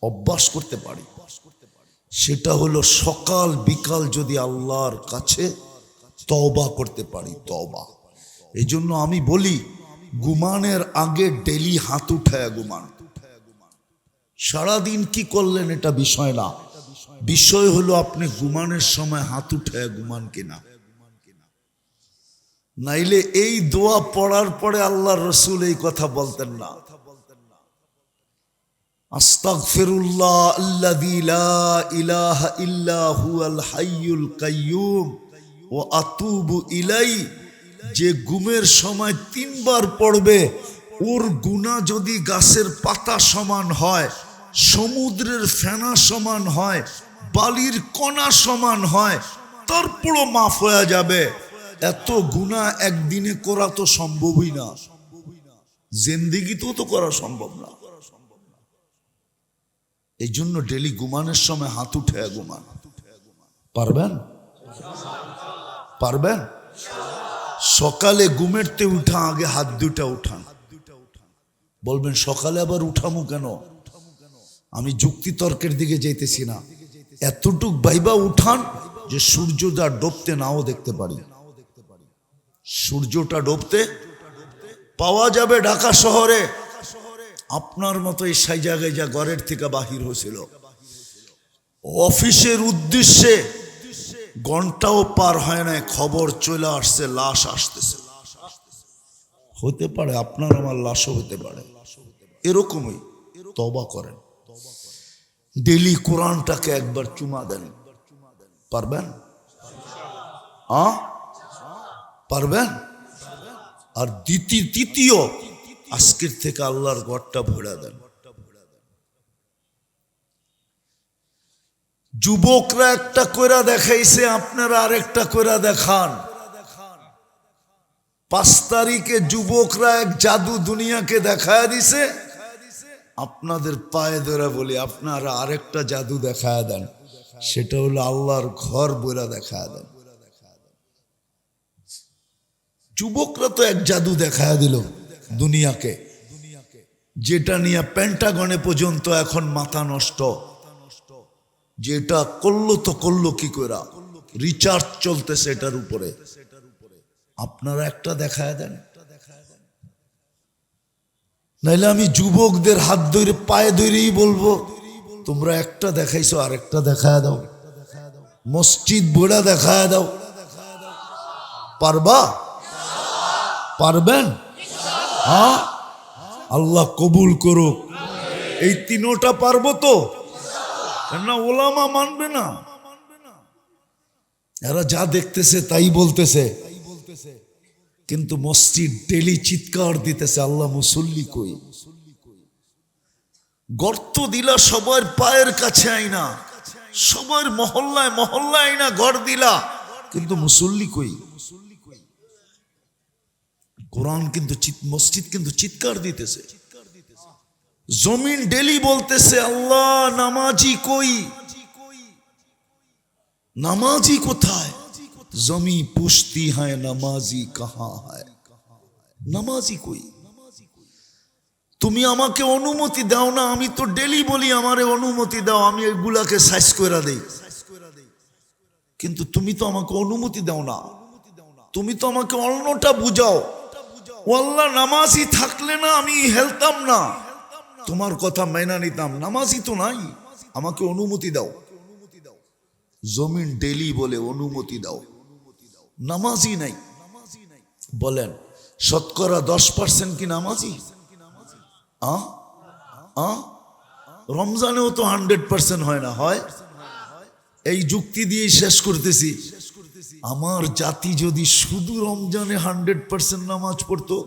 অভ্যাস করতে পারি, সেটা হলো সকাল বিকাল যদি আল্লাহর কাছে তওবা করতে পারি, তওবা। এই জন্য আমি বলি, ঘুমানের আগে ডেলি হাত উঠায় ঘুমান। সারাদিন কি করলেন এটা বিষয় না, বিষয় হলো আপনি ঘুমানোর সময় হাত উঠায় ঘুমান কিনা। নাইলে এই দোয়া পড়ার পরে আল্লাহর রাসূল এই কথা বলতেন না, আস্তাগফিরুল্লাহ আল্লাযী লা ইলাহা ইল্লা হুয়াল হাইয়ুল কাইয়্যুম ওয়া আতুবু ইলাইহি। যে ঘুমের সময় 3 বার পড়বে, ওর গুনাহ যদি গাছের পাতা সমান হয়, সমুদ্রের ফেনা সমান হয়, বালির কণা সমান হয়, তারপরও মাফ হয়ে যাবে। এত গুনাহ একদিনে করা তো সম্ভবই না, জিন্দেগিতেও তো করা সম্ভব না। এই জন্য ডেলি ঘুমানোর সময় হাত উঠে ঘুমান। পারবেন? পারবেন? সকালে ঘুমেরতে উঠা আগে হাত দুটা উঠান। বলবেন সকালে আবার উঠামু কেন? আমি যুক্তি তর্কের দিকে যাইতেছি না, এতটুক ভাইবা উঠান যে সূর্যটা ডুবতে নাও দেখতে পারি। সূর্যটা ডুবতে পাওয়া যাবে ঢাকা শহরে। আপনার মতো এই সেই জায়গায় যা ঘরের থেকে বাহির হয়েছিল অফিসের উদ্দেশ্যে, ঘন্টাও পার হয় না, খবর চলে আসছে লাশ আসতেছে। হতে পারে আপনার আমার লাশও হতে পারে, এরকমই। তওবা করেন, ডেলি কোরআনটাকে একবার চুমা দেন। পারবেন? পারবেন? আর তৃতীয়, আজকের থেকে আল্লাহর ঘরটা ভরে দেন। যুবকরা একটা কইরা দেখাইছে, আপনারা আরেকটা কইরা দেখান। 5 তারিখে যুবকরা এক জাদু দুনিয়াকে দেখায় দিছে, আপনাদের পায়ে ধরে বলি আপনারা আরেকটা জাদু দেখায় দেন, সেটা হলো আল্লাহর ঘর বইরা দেখায় দেন। যুবকরা তো এক জাদু দেখায় দিল দুনিয়াকে, যেটা নিয়ে পেন্টাগনে পর্যন্ত এখন মাথা নষ্ট। যেটা করলো তো করলো কি করে, রিচার্জ চলতেছে এটার উপরে। আপনারা একটা দেখায় দেন, নাইলে আমি যুবকদের হাত ধরে পায়ে ধরেই বলবো, তোমরা একটা দেখাইছো আরেকটা দেখায় দাও, মসজিদ বইরা দেখায় দাও। পারবা? পারবেন? হ্যাঁ, আল্লাহ কবুল করুক। এই 3টা পারবো তো? কেননা ওলামা মানবে না, এরা যা দেখতেছে তাই বলতেছে, কিন্তু মসজিদ ডেলি চিৎকার দিতেছে, আল্লাহ মুসল্লি কই? গর্ত দিলা সবার পায়ের কাছে আইনা, সবার মহল্লায় মহল্লায় আইনা ঘর দিলা, কিন্তু মুসল্লি কই? কোরআন কিন্তু মসজিদ কিন্তু চিৎকার দিতেছে, জমিন ডেলি বলতেছে আল্লাহ নামাজি কই? নামাজি কোথায়? জমি পুছতি হ্যায় নামাজি কাহা হ্যায়? নামাজি কই? তুমি আমাকে অনুমতি দাও না, আমি তো ডেলি বলি আমারে অনুমতি দাও, আমি এগুলাকে সাইজ করে দেই, কিন্তু তুমি তো আমাকে অনুমতি দাও না। তুমি তো আমাকে অন্যটা বুঝাও। ও আল্লাহ, নামাজি থাকলে না আমি হেলতাম না, তোমার কথা মেনা নিতাম, নামাজি তো নাই, আমাকে অনুমতি দাও। জমিন ডেলি বলে অনুমতি দাও, নামাজি নাই। বলেন শতকরা 10% কি নামাজি? রমজানেও তো 100% হয় না, হয়? এই যুক্তি দিয়েই শেষ করতেছি, আমার জাতি যদি শুধু রমজানে 100% নামাজ পড়তো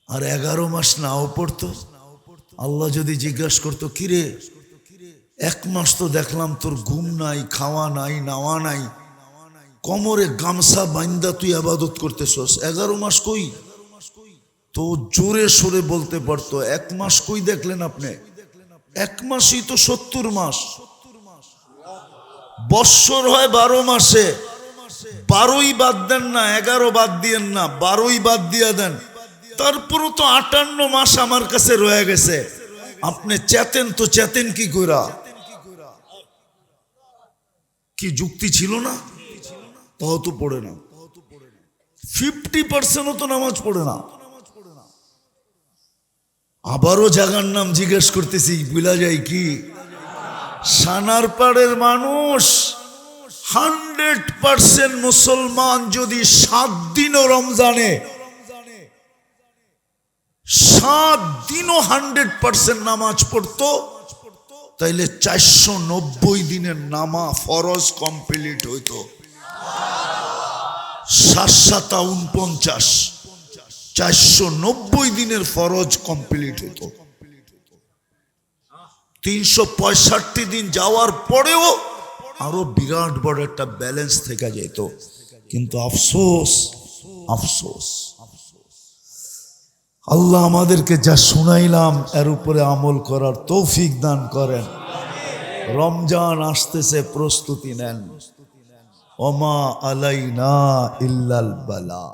আর 11 মাস নাও পড়তো, আল্লাহ যদি জিজ্ঞাসা করতো, কিরে 1 মাস তো দেখলাম তোর ঘুম নাই, খাওয়া নাই, নাওয়া নাই, কোমরে গামছা বাইন্দা তুই ইবাদত করতেছস, 11 মাস কই? তো জোরে সোরে বলতে পারতো, 1 মাস কই দেখলেন আপনি? 1 মাসই তো 70 মাস। বৎসর হয় 12 মাসে, 12ই বাদ দেন না, 11 বাদ দিয়েন না, 12ই বাদ দিয়ে দেন, তারপরও তো 58 মাস আমার কাছে রয়ে গেছে। আপনি চেতেন তো চেতেন কি কইরা? কি যুক্তি ছিল না? তাও তো পড়ে না, 50%ও তো নামাজ পড়ে না। আবারও জায়গার নাম জিজ্ঞেস করতেছি, ভুলা যায় কি? সানারপাড়ের মানুষ 100% মুসলমান যদি 7 দিনও রমজানে 7 দিনও 100% নামাজ পড়তো, তাইলে 490 দিনের নামা ফরজ কমপ্লিট হইতো। 7-7-49, 490 দিনের ফরজ কমপ্লিট হতো। 365 দিন যাওয়ার পরেও আরো বিরাট বড় একটা ব্যালেন্স থেকে যেত। কিন্তু আফসোস, আফসোস, আল্লাহ আমাদেরকে যা শুনাইলাম এর উপরে আমল করার তৌফিক দান করেন। রমজান আসতেছে, প্রস্তুতি নেন। ওমা আলাইনা ইল্লাল বালা।